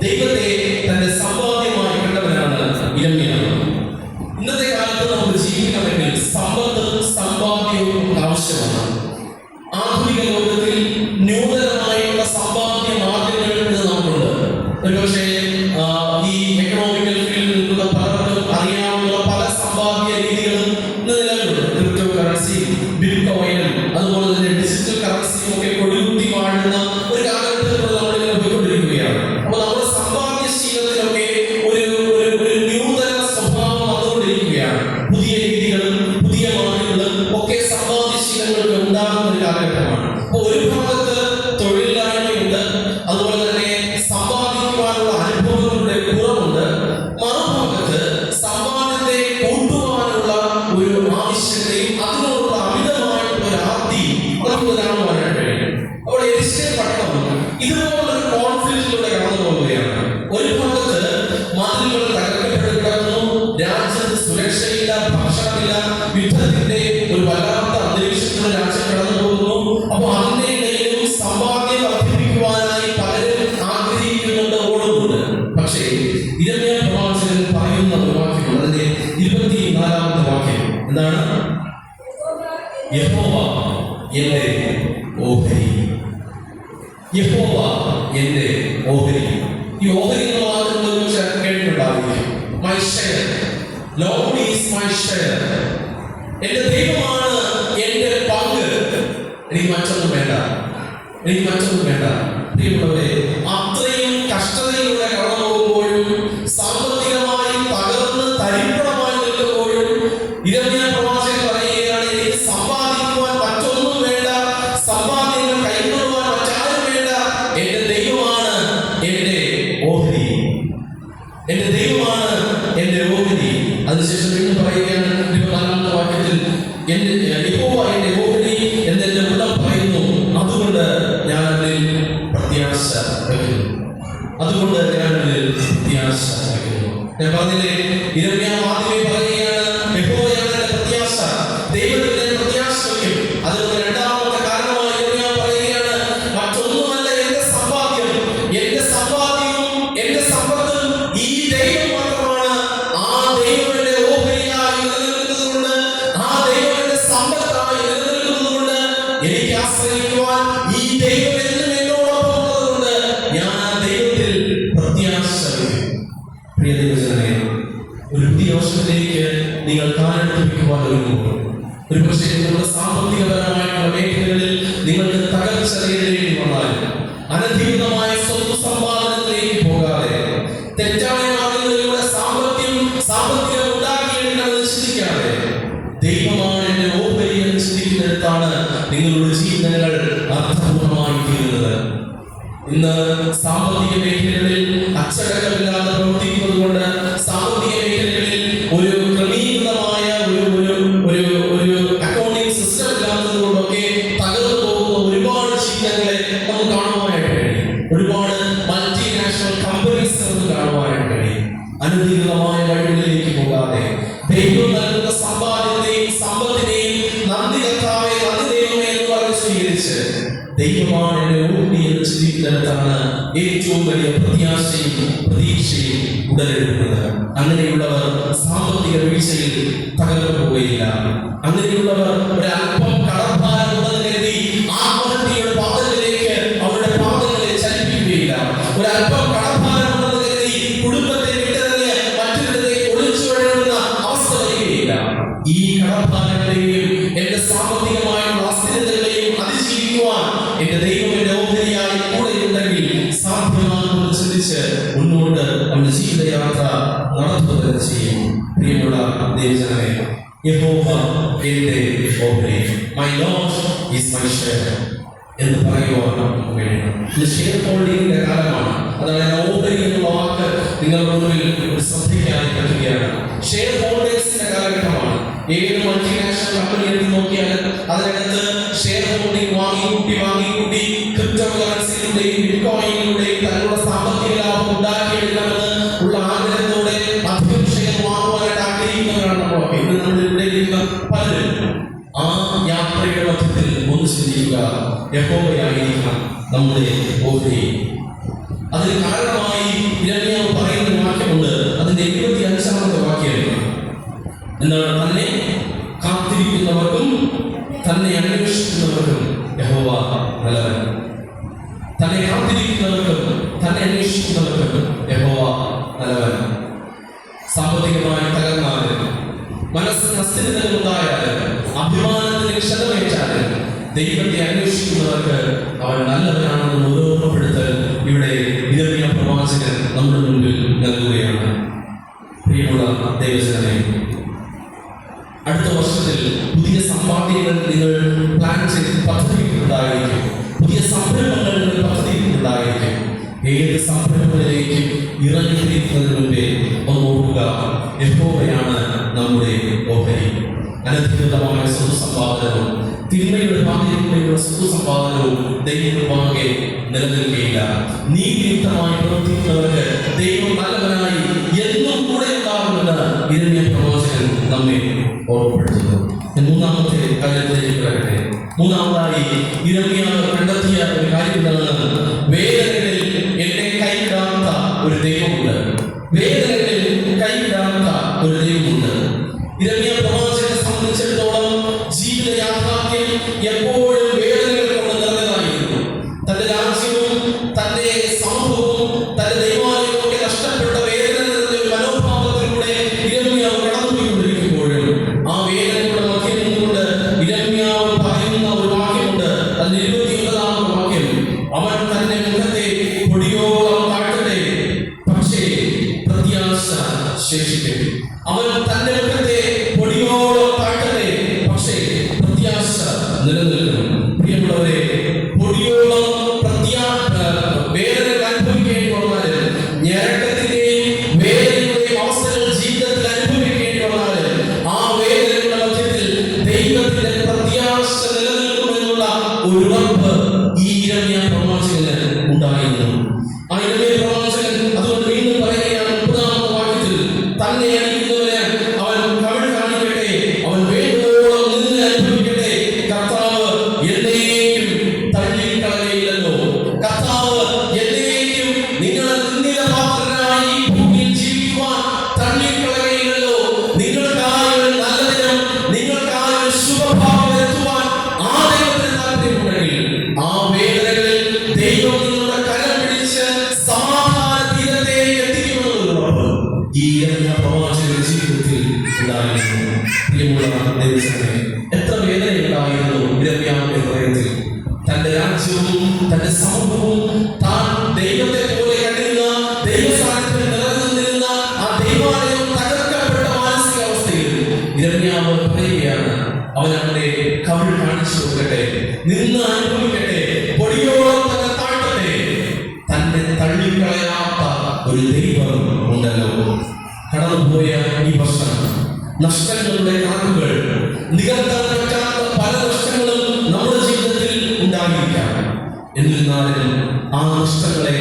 ദൈവത്തെ തന്റെ സമ്പാദ്യമായി കണ്ടവരാണ് യിരെമ്യാവ്. ഇന്നത്തെ കാലത്ത് നമുക്ക് ജീവിക്കണമെങ്കിൽ സമ്പത്തും സമ്പാദ്യവും ആവശ്യമാണ്. ആധുനിക ലോകത്തിൽ നൂതനമായുള്ള സമ്പാദ്യ മാർഗങ്ങൾ നമുക്കുണ്ട്. ഒരുപക്ഷെ ഈ എക്കണോമിക്കൽ ഫീൽഡിൽ നിൽക്കുന്ന പലർക്കും അറിയാവുന്ന പല സമ്പാദ്യ രീതികളും ഇന്ന് നിലവിലുണ്ട്. ക്രിപ്റ്റോ കറൻസി, ബിറ്റ്കോയിനും അതുപോലെ തന്നെ ഡിജിറ്റൽ കറൻസിയും ഒക്കെ കൊടുകുത്തി വാഴുന്ന ഒരു കാലഘട്ടത്തിലൂടെ നമ്മളിങ്ങനെ പോയിക്കൊണ്ടിരിക്കുകയാണ്. അപ്പോൾ നമ്മുടെ സമ്പാദ്യശീലത്തിലൊക്കെ ഒരു നൂതന സ്വഭാവം വന്നുകൊണ്ടിരിക്കുകയാണ്. പുതിയ രീതികളും പുതിയ മാർഗങ്ങളും ഒക്കെ സമ്പാദ്യശീലങ്ങൾക്ക് ഉണ്ടാകുന്ന ഒരു കാലഘട്ടമാണ്. അപ്പൊ ഒരു ഭാഗത്ത് തൊഴിലില്ലായ്മയുണ്ട്, അതുപോലെ തന്നെ സമ്പാദിക്കുവാനുള്ള അനുഭവങ്ങളുടെ കുറവുണ്ട്. മറുഭാഗത്ത് സമ്പാദ്യത്തെ കൂട്ടുവാനുള്ള ഒരു ആവശ്യകതയും അതിനോടുള്ള അമിതമായിട്ടുള്ള ഒരു ആർത്തി നമുക്ക് കാണുവാനായിട്ട് കഴിയും. അപ്പോൾ യെരുശലേം പട്ടണം ഇതുപോലൊരു കോൺഫ്ലിക്റ്റിലൂടെ കടന്നു പോവുകയാണ്. ഒരു ഭാഗത്ത് മതിലുകൾ തകർക്കപ്പെട്ട് കിടക്കുന്നു, രാജ്യത്ത് സുരക്ഷയില്ല, ഭക്ഷണമില്ല, യുദ്ധത്തിന്റെ ഒരു വല്ലാത്ത അന്തരീക്ഷത്തിലൂടെ രാജ്യം കടന്നു പോകുന്നു. അപ്പോൾ അതിന്റെ ഇടയിലും സമ്പാദ്യം വർദ്ധിപ്പിക്കുവാനായി പലരും ആഗ്രഹിക്കുന്നുണ്ട്, ഓടുന്നുണ്ട്. പക്ഷേ യിരെമ്യാ പ്രവാചകൻ പറയുന്ന ഒരു വാക്യം, അതിന്റെ 24-ാമത്തെ വാക്യം എന്താണ്? യഹോവ എന്റെ ഓഹരി. യഹോവ എന്റെ ഓഹരി. ഈ ഓഹരി എന്ന വാക്കിനെ കുറിച്ച് കേട്ടിട്ടുണ്ടാവില്ല. My share, lord is my share. എന്റെ ദൈവമാണ് എന്റെ പങ്ക്. എനിക്ക് മറ്റൊന്നും വേണ്ട, എനിക്ക് മറ്റൊന്നും വേണ്ട. പ്രിയമുള്ളവരെ, അത്രയും കഷ്ടതയിലൂടെ കടന്നു പോകുമ്പോഴും സാമ്പത്തികമായി തകർന്ന് തരിപ്പണമായി നിൽക്കുമ്പോഴും യിരെമ്യാ പ്രവാചകൻ പറയുകയാണ്, എനിക്ക് സമ്പാദിക്കുവാൻ മറ്റൊന്നും വേണ്ട, സമ്പാദ്യങ്ങൾ കൈക്കൊള്ളുവാൻ മറ്റാരും വേണ്ട. എന്റെ ദൈവമാണ് എന്റെ ഓഹരി, എന്റെ ദൈവമാണ് എന്റെ ഓഹരി. അതിനുശേഷം വീണ്ടും പറയുകയാണ് 24-ാമത്തെ വാക്യത്തിൽ, എന്റെ യഹോവ എന്റെ ഓഹരി എന്നെന്റെ ഉള്ളം പറയുന്നു, അതുകൊണ്ട് ഞാൻ അതിൽ പ്രത്യാശ വയ്ക്കുന്നു, അതുകൊണ്ട് ഞാൻ അതിൽ പ്രത്യാശ വയ്ക്കുന്നു. ഞാൻ പറഞ്ഞില്ലേ, യിരെമ്യാ ആദ്യമേ പറയുകയാണ്, യഹോവയാണ് എന്റെ പ്രത്യാശ, ദൈവത്തിൽ ഞാൻ പ്രത്യാശ വയ്ക്കും. അതിന് രണ്ടാമത്തെ കാരണമായി യിരെമ്യാ പറയുകയാണ്, മറ്റൊന്നുമല്ല എന്റെ സമ്പാദ്യം, എന്റെ സമ്പാദ്യവും എന്റെ സമ്പത്തും ഈ ദൈവം മാത്രമാണ്. ആ ദൈവം എന്റെ ഓഹരിയായി നിലനിൽക്കുന്നതുകൊണ്ട്, ആ ദൈവം എന്റെ സമ്പത്തായി നിലനിൽക്കുന്നതുകൊണ്ട്, എനിക്ക് ആശ്രയിക്കുവാൻ ഈ ദൈവം എന്നും എന്നോടൊപ്പം ഉള്ളതുകൊണ്ട് ഞാൻ ആ ദൈവത്തിൽ പ്രത്യാശ വയ്ക്കും. പ്രിയ ദൈവജനമേ, ഒരു പുതിയ വർഷത്തിലേക്ക് നിങ്ങൾ കാലെടുപ്പിക്കുവാൻ ഒരുങ്ങുമ്പോൾ, ഒരു പക്ഷേ നിങ്ങളുടെ സാമ്പത്തികപരമായിട്ടുള്ള മേഖലകളിൽ നിങ്ങൾക്ക് തകർച്ച നേരിടേണ്ടി വന്നാലും, അനധികൃതമായ സ്വത്ത് സമ്പാദനത്തിലേക്ക് പോകാതെ, തെറ്റായ മാർഗങ്ങളിലൂടെ സാമ്പത്തികം ഉണ്ടാക്കിയെടുക്കണമെന്ന് ചിന്തിക്കാതെ, ദൈവമാണ് എന്റെ ഓഹരി എന്ന് ചിന്തിക്കുന്നിടത്താണ് നിങ്ങളുടെ ജീവിതങ്ങൾ അർത്ഥപൂർണമായി തീരുന്നത്. ഇന്ന് സാമ്പത്തിക മേഖലകളിൽ അച്ചടക്കമില്ലാതെ പ്രവർത്തിക്കുന്നത് കൊണ്ട്, സാമ്പത്തിക മേഖലകളിൽ ഒരു ക്രമീകൃതമായ ഒരു അക്കൗണ്ടിംഗ് സിസ്റ്റം ഇല്ലാത്തത് കൊണ്ടൊക്കെ തകർന്നു പോകുന്ന ഒരുപാട് ജീവിതങ്ങളെ നമുക്ക് കാണുവാനായിട്ട് കഴിയും. ഒരുപാട് മൾട്ടിനാഷണൽ കമ്പനീസ് നമുക്ക് കാണുവാനായിട്ട് കഴിയും. അനധികൃതമായ വഴികളിലേക്ക് പോകാതെ, ദൈവം നൽകുന്ന സമ്പാദ്യത്തെയും സമ്പത്തിനെയും നന്ദി കർത്താവേ, നന്ദി ദൈവമേ എന്ന് പറഞ്ഞ് സ്വീകരിച്ച്, ദൈവമാണ് എന്റെ ഓഹരി എന്ന് ചിന്തിക്കുന്നിടത്താണ് ഏറ്റവും വലിയ പ്രത്യാശയും പ്രതീക്ഷയും ഉടലെടുക്കുന്നത്. അങ്ങനെയുള്ളവർ സാമ്പത്തിക വീഴ്ചയിൽ തകർന്നു പോവുകയില്ല. അങ്ങനെയുള്ളവർ ഒരല്പം കടഭാരമുണ്ടെന്ന് കരുതി ആത്മഹത്യയുടെ പാതകളിലേക്ക് അവരുടെ പാതകളെ ചലിപ്പിക്കുകയില്ല. ഒരല്പം കടഭാരമുണ്ടെന്ന് കരുതി കുടുംബത്തെ വിട്ടറിഞ്ഞ് മറ്റൊരിടത്തേക്ക് ഒളിച്ചു വഴങ്ങുന്ന അവസ്ഥ വരികയില്ല. ഈ കടഭാരങ്ങളെയും എന്റെ സാമ്പത്തികമായുള്ള അസ്ഥിരതകളെയും അതിജീവിക്കുവാൻ എന്റെ ദൈവം എന്റെ ഓഹരിയായി കൂടെയുണ്ടെങ്കിൽ സാധ്യമാണെന്ന് ചിന്തിച്ച് മുന്നോട്ട് അവന്റെ ജീവിതയാത്ര നടത്തുക ചെയ്യും. പ്രിയമുള്ള ദൈവജനമേ, യഹോവ എന്റെ ഓഹരി, my Lord is my share എന്ന് പറയുവാൻ നമുക്ക് കഴിയണം. ഇത് ഷെയർ ഹോൾഡിങ്ങിന്റെ കാലമാണ്. അതായത് ഓഹരി എന്നുള്ള വാക്ക് നിങ്ങളുടെ മുന്നിൽ ഒരു ശ്രദ്ധിക്കാൻ പറ്റുകയാണ്. ഷെയർ ഹോൾഡേഴ്സിന്റെ കാലഘട്ടമാണ്. ഏത് മൾട്ടിനാഷണൽ കമ്പനി എടുത്ത് നോക്കിയാലും അതിനകത്ത് ഷെയർ ഹോൾഡിംഗ് വാങ്ങിക്കൂട്ടി ക്രിപ്റ്റോ കറൻസിയിലൂടെയും ബിറ്റ്കോയിനിലൂടെയും തങ്ങളുടെ സാമ്പത്തിക ലാഭം ഉണ്ടാക്കിയെടുക്കണമെന്ന് ഉള്ള ആഗ്രഹത്തോടെ അധികം ഷെയർ വാങ്ങുവാനായിട്ട് ആഗ്രഹിക്കുന്നവരാണ് നമ്മളൊക്കെ. ഇന്ന് നമ്മുടെ ഇവിടെ ഇരിക്കുന്ന പലരും ആ യാത്രയുടെ മധ്യത്തിൽ ഒന്ന് ചിന്തിക്കുക, യഹോവയായിരിക്കണം നമ്മുടെ ഓഹരി. അതിന് കാരണമായി യിരെമ്യാവ് പറയുന്ന വാക്യമുണ്ട്. അതിന്റെ 25-ാമത്തെ വാക്യം എന്താണ്? തന്നെ കാത്തിരിക്കുന്നവർക്കും തന്നെ അന്വേഷിക്കുന്നവർക്കും യഹോവ നല്ലവൻ. തന്നെ കാത്തിരിക്കുന്നവർക്കും തന്നെ അന്വേഷിക്കുന്നവർക്കും യഹോവ നല്ലവൻ. സാമ്പത്തികമായി തകർന്നാലും, മനസ്സിന് അസ്ഥിരതകൾ ഉണ്ടായാലും, അഭിമാനത്തിന് ക്ഷതമേറ്റാലും, ദൈവത്തെ അന്വേഷിക്കുന്നവർക്ക് അവൻ നല്ലവനാണെന്ന് ഓർമ്മപ്പെടുത്തൽ ഇവിടെ യിരെമ്യാ പ്രവാചകൻ നമ്മുടെ മുൻപിൽ നൽകുകയാണ്. പ്രിയമുള്ള ദൈവജനമേ, അടുത്ത വർഷത്തിൽ പുതിയ സമ്പാദ്യങ്ങൾ നിങ്ങൾ പ്ലാൻ ചെയ്ത് പദ്ധതിയിട്ടുണ്ടായിരിക്കും. പുതിയ സംരംഭങ്ങൾ നിങ്ങൾ പദ്ധതിയിട്ടുണ്ടായിരിക്കും. ഏത് സംരംഭങ്ങളിലേക്കും ഇറങ്ങിത്തിരിക്കുന്നതിന് മുമ്പേ ഒന്ന് ഓർക്കുക, യഹോവയാണ് നമ്മുടെ ഓഹരി. അനധികൃതമായ സ്വത്ത് സമ്പാദനവും തിന്മയുടെ പാതയിലൂടെയുള്ള സ്വത്ത് സമ്പാദനവും ദൈവമാകെ നിലനിൽക്കുകയില്ല. നീതിയുക്തമായി പ്രവർത്തിക്കുന്നവർക്ക് ദൈവം നല്ലവനായി എന്നും കൂടെ ഉണ്ടാകുമെന്ന് യിരെമ്യാ പ്രവാചകൻ നമ്മെ ഓർമ്മപ്പെടുത്തുന്നു. മൂന്നാമത്തെ കാര്യത്തിലേക്ക് വരട്ടെ. മൂന്നാമതായി യിരെമ്യാവ് കണ്ടെത്തിയ ഒരു കാര്യം എന്താണ്? വേദനകളിൽ എന്നെ കൈവിടാത്ത ഒരു ദൈവമുണ്ട്. വേദനകളിൽ കൈവിടാത്ത ഒരു ദൈവമുണ്ട്. യിരെമ്യാ പ്രവാചകനെ സംബന്ധിച്ചിടത്തോളം ജീവിത യാഥാർത്ഥ്യം എപ്പോഴും വേദനകൾ കൊണ്ട് നിറഞ്ഞതായിരുന്നു. തന്റെ രാജ്യവും തന്റെ സമൂഹവും തന്റെ ദൈവാലയവും ഒക്കെ നഷ്ടപ്പെട്ട വേദന നിറഞ്ഞ ഒരു മനോഭാവത്തിലൂടെ യിരെമ്യാവ് കടന്നുപോയിക്കൊണ്ടിരിക്കുമ്പോഴും ആ വേദനയുടെ മധ്യം നിന്നുകൊണ്ട് യിരെമ്യാവ് പറയുന്ന ഒരു വാക്യമുണ്ട്. അതിൽ 29ാമത്തെ വാക്യം, അവൻ തന്റെ മുഖത്തെ പൊടിയോളം താഴ്ത്തട്ടെ, പക്ഷേ പ്രത്യാശ ശേഷിക്കും. അവൻ തന്റെ മുഖത്തെ പൊടിയോളം താഴ്ത്തട്ടെ, പക്ഷേ പ്രത്യാശ നിലനിൽക്കും. പ്രിയമുള്ളവരെ, പൊടിയോളം വേദനകൾ അനുഭവിക്കേണ്ടി വന്നാല്, ഞരക്കത്തിന്റെയും വേദനയുടെയും അവസ്ഥകൾ ജീവിതത്തിൽ അനുഭവിക്കേണ്ടി വന്നാല്, ആ വേദനകളുടെ മധ്യത്തിൽ ദൈവത്തിന്റെ പ്രത്യാശ നിലനിൽക്കുമെന്നുള്ള ഒരു ഉറപ്പ് ഈ യിരെമ്യാ പ്രവാചകന് ഉണ്ടായിരുന്നു. ആ യിരെമ്യാ പ്രവാചകൻ അതുകൊണ്ട് വീണ്ടും പറയുകയാണ് 30ാമത്തെ വാക്യത്തിൽ, തന്നെ അണിയുന്നവന് അവൻ കവിൾ കാണിക്കട്ടെ, അവൻ വേദനയോളം നിന്ന് അനുഭവിക്കട്ടെ. കർത്താവ് എന്നേക്കും തള്ളിക്കളയില്ലല്ലോ. കർത്താവ് എന്നേക്കും നിങ്ങളെ നിന്ദിതപാത്രരായി ഈ ഭൂമിയിൽ ജീവിക്കുവാൻ തള്ളിക്കളയില്ലല്ലോ. നിങ്ങൾക്കായ ഒരു നല്ല ദിനം, നിങ്ങൾക്കായ ഒരു ശുഭഭാവം വരുത്തുവാൻ ആ ദൈവത്തിന് താല്പര്യമുണ്ടെങ്കിൽ ആ വേദനകളിൽ ദൈവം നിങ്ങളുടെ കരം പിടിച്ച് സമാധാന തീരത്തെ എത്തിക്കുമെന്നുള്ള ഉറപ്പ് ഈ യിരെമ്യാ പ്രവാചകന്റെ ജീവിതത്തിൽ ഉണ്ടായിരുന്നു. പ്രിയമുള്ള ദൈവജനമേ, എത്ര വേദനയുണ്ടായിരുന്നു യിരെമ്യാവിന്റെ ഹൃദയത്തിൽ. തന്റെ രാജ്യവും തന്റെ സമൂഹവും താൻ ദൈവത്തെ പോലെ കണ്ടിരുന്ന, ദൈവസാന്നിധ്യം നിലനിന്നിരുന്ന ആ ദൈവാലയം തകർക്കപ്പെട്ട മാനസികാവസ്ഥയിൽ യിരെമ്യാവ് പറയുകയാണ്, അവൻ അവന്റെ കവിൾ കാണിച്ചു കൊടുക്കട്ടെ, നിന്ന് അനുഭവിക്കട്ടെ, പൊടിയോളം തന്നെ താഴ്ത്തട്ടെ. തന്നെ തള്ളിക്കളയാത്ത ഒരു ദൈവം ഉണ്ടല്ലോ. കടന്നുപോയ ഈ വർഷം നഷ്ടങ്ങളുടെ കണക്കുകൾ, നികത്താൻ പറ്റാത്ത പല നഷ്ടങ്ങളും നമ്മുടെ ജീവിതത്തിൽ ഉണ്ടായിരിക്കാം. എന്നിരുന്നാലും ആ നഷ്ടങ്ങളെ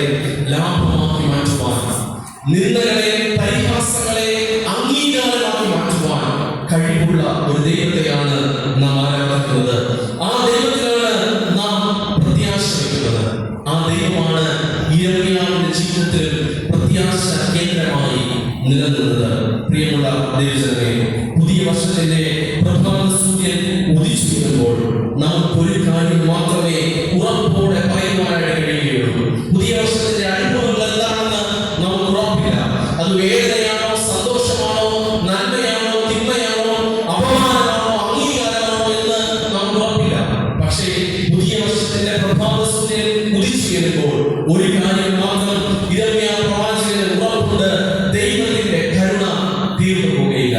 ലാഭമാക്കി മാറ്റുവാൻ, നിന്ദകളെ പരിഹാസങ്ങളെ അംഗീകാരമാക്കി മാറ്റുവാൻ കഴിവുള്ള ഒരു ദൈവത്തെയാണ് നാം ആരാധിക്കുന്നത്. ആ ദൈവത്തിലാണ് നാം പ്രത്യാശ വയ്ക്കുന്നത്. ആ ദൈവമാണ് യിരെമ്യാവിന്റെ ജീവിതത്തിൽ പ്രത്യാശ കേന്ദ്രമായി നിലനിന്നത്. പ്രിയമുള്ള ദൈവജനമേ, പുതിയ വർഷത്തിന്റെ പ്രഥമ സൂര്യൻ ഉദിച്ചു വരുമ്പോൾ നമുക്ക് ഒരു കാര്യം മാത്രമേ ഉറപ്പോടെ പറയുവാനായിട്ട് കഴിയുകയുള്ളൂ. പുതിയ വർഷത്തിന്റെ അനുഭവങ്ങൾ എന്താണെന്ന് നമുക്ക് ഉറപ്പില്ല. അത് വേദനയാണോ, സന്തോഷമാണോ, നന്മയാണോ, തിന്മയാണോ, അപമാനമാണോ, അംഗീകാരമാണോ എന്ന് നമുക്ക് ഉറപ്പില്ല. പക്ഷേ പുതിയ വർഷത്തിന്റെ പ്രഭാത സൂര്യൻ ഉദിച്ചു വരുമ്പോൾ ഒരു കാര്യം മാത്രം യിരെമ്യാ പ്രവാചകന് ഉറപ്പുണ്ട്: ദൈവത്തിന്റെ കരുണ തീർന്നു പോവുകയില്ല.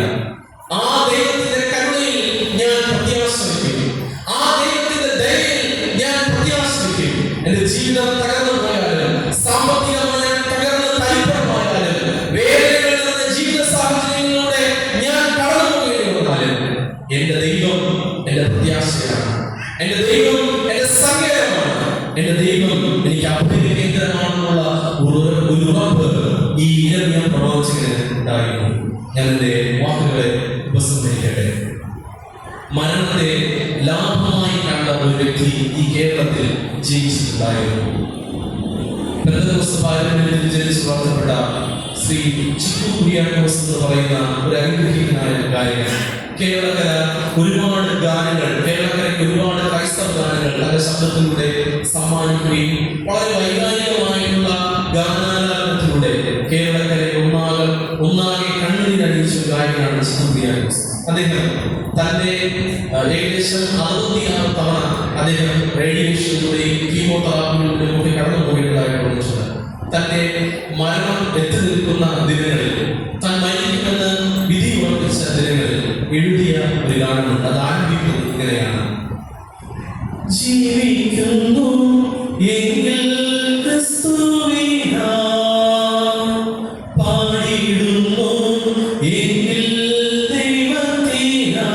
ആ ദൈവത്തിന്റെ കരുണയിൽ ഞാൻ പ്രത്യാശ വയ്ക്കും. ആ ദൈവത്തിന്റെ ദയയിൽ ഞാൻ പ്രത്യാശ വയ്ക്കും. എന്റെ ജീവിതം തകർന്നു പോയാലും, സാമ്പത്തികമായ തകർന്ന് തരിപ്പണമായാലും, വേദനകൾ നിറഞ്ഞ ജീവിത സാഹചര്യങ്ങളിലൂടെ ഞാൻ കടന്നു പോകേണ്ടി വന്നാലും, എന്റെ ദൈവം എന്റെ പ്രത്യാശയാണ്. എന്റെ ദൈവം എന്റെ സങ്കേതമാണ്. എന്റെ ദൈവം എനിക്ക് അഭയ കേന്ദ്രമാണെന്നുള്ള ഒരു ഉറപ്പ് ഈ യിരെമ്യാ പ്രവാചകന് ഉണ്ടായിരുന്നു. ഞാൻ എന്റെ വാക്കുകളെ ഉപസംഹരിക്കട്ടെ. മരണത്തെ ലാഭമായി കണ്ട ഒരു വ്യക്തി ഈ കേരളത്തിൽ ജീവിച്ചിട്ടുണ്ടായിരുന്നു. പെന്തക്കോസ്ത് പാരമ്പര്യത്തിൽ ജനിച്ചു വളർത്തപ്പെട്ട ശ്രീ ചിക്കു കുര്യാക്കോസ് എന്ന് പറയുന്ന ഒരു അനുഗ്രഹീതനായ ഗായകൻ. കേരളക്കര ഒരുപാട് ഗാനങ്ങൾ, കേരളക്കരയ്ക്ക് ഒരുപാട് ക്രൈസ്തവ ഗാനങ്ങൾ തന്റെ ശബ്ദത്തിലൂടെ സമ്മാനിക്കുകയും വളരെ വൈകാരികമായിട്ടുള്ള ഗാനാലാപനത്തിലൂടെ കേരളക്കരയെ ഒന്നാകെ കണ്ണീരണിയിച്ച ഗായകനാണ് ചിക്കു കുര്യാക്കോസ്. അദ്ദേഹം തന്റെ ഏകദേശം 66 തവണ അദ്ദേഹം റേഡിയേഷനിലൂടെയും കീമോതെറാപ്പിയിലൂടെയും ഒക്കെ കടന്നു പോയിട്ടുള്ളതായിട്ട് തന്റെ മരണം എത്തി നിൽക്കുന്ന ദിനങ്ങളിൽ, താൻ മരിക്കുമെന്ന് വിധി ഉറപ്പിച്ച ദിനങ്ങളിൽ എഴുതിയ ഗാനമുണ്ട്. അത് ആരംഭിക്കുന്നത് ഇങ്ങനെയാണ്: ജീവിക്കുന്നു എങ്കിൽ ക്രിസ്തുവിനാ, പാടിയിടുന്നു എങ്കിൽ ദൈവത്തിനാ.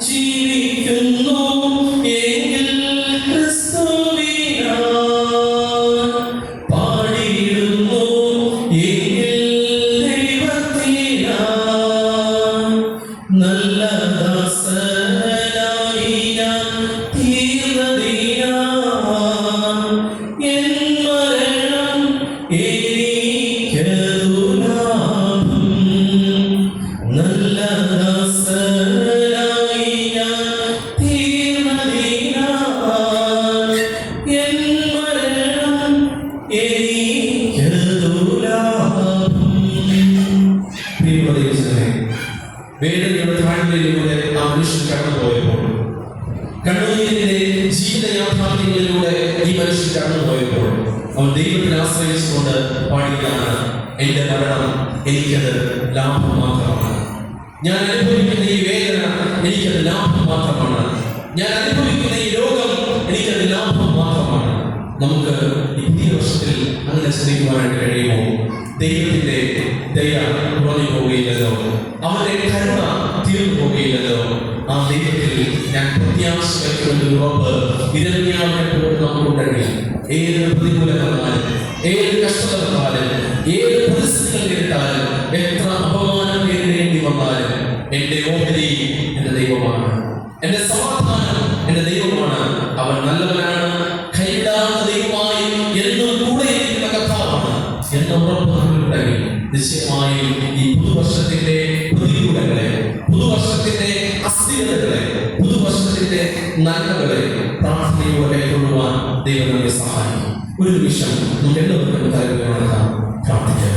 ജീവിക്കുന്നു എങ്കിൽ ക്രിസ്തുവിനാ, പാടിയിടുന്നു എങ്കിൽ ദൈവത്തിനാ. നല്ല ദാസനായി ഞാൻ തീർന്നതിനാ, എൻ മരണം എനിക്കതു ലാഭം. നല്ല ദാസനായി ഞാൻ തീർന്നതിനാ, എൻ മരണം എനിക്കതു ലാഭം. പ്രിയപ്പെട്ടവരെ, വേദനയുടെ താഴ്വരയിലൂടെ ആ മനുഷ്യൻ കടന്നുപോയപ്പോൾ, കണ്ണുനീരിന്റെ ജീവിത യാഥാർത്ഥ്യങ്ങളിലൂടെ ഈ മനുഷ്യൻ കടന്നുപോയപ്പോൾ, അവൻ ദൈവത്തിൽ ആശ്രയിച്ചുകൊണ്ട് പാടുകയാണ്: എന്റെ മരണം എനിക്കത് ലാഭം മാത്രമാണ്. ഞാൻ അനുഭവിക്കുന്ന ഈ വേദന എനിക്കത് ലാഭം മാത്രമാണ്. ഞാൻ അനുഭവിക്കുന്ന ഈ രോഗം എനിക്കത് ലാഭം മാത്രമാണ്. നമുക്ക് ഈ പുതിയ വർഷത്തിൽ അങ്ങനെ ചിന്തിക്കുവാനായിട്ട് കഴിയുമോ? ദൈവത്തിന്റെ ദയ കുറഞ്ഞു പോവുകയില്ലല്ലോ, അവന്റെ കരുണ തീർന്നു പോവുകയില്ലല്ലോ. ആ ദൈവത്തിൽ ഞാൻ പ്രത്യാശ വയ്ക്കുന്ന ഉറപ്പ് ഇരമ്യാവിനെ പോലെ നമുക്കുണ്ടെങ്കിൽ, ഏത് പ്രതികൂലം വന്നാലും, ഏത് കഷ്ടത വന്നാലും, ഏത് പ്രതിസന്ധികൾ നേരിട്ടാലും, എത്ര അപമാനം നേരിടേണ്ടി വന്നാലും, എന്റെ ഓഹരി എന്റെ ദൈവമാണ്, എന്റെ സമാധാനം എന്റെ ദൈവമാണ്. അവൻ നല്ലവനാണ്, കൈവിടാത്ത ദൈവമായി എന്നും കൂടെ ഇരിക്കുന്ന കർത്താവാണ് എന്ന ഉറപ്പ് നമ്മളുണ്ടെങ്കിൽ നിശ്ചയമായും ഈ പുതുവർഷത്തിന്റെ പ്രതികൂലങ്ങളെ, പുതുവർഷത്തിന്റെ അസ്ഥിരതകളെ, പുതുവർഷത്തിന്റെ നന്മകളെ പ്രാർത്ഥനയോടെ കൈക്കൊള്ളുവാൻ ദൈവം നമ്മെ സഹായിക്കും. ഒരു നിമിഷം നമുക്ക് എല്ലാവർക്കും താല്പര്യമാണ് പ്രാർത്ഥിക്കാം.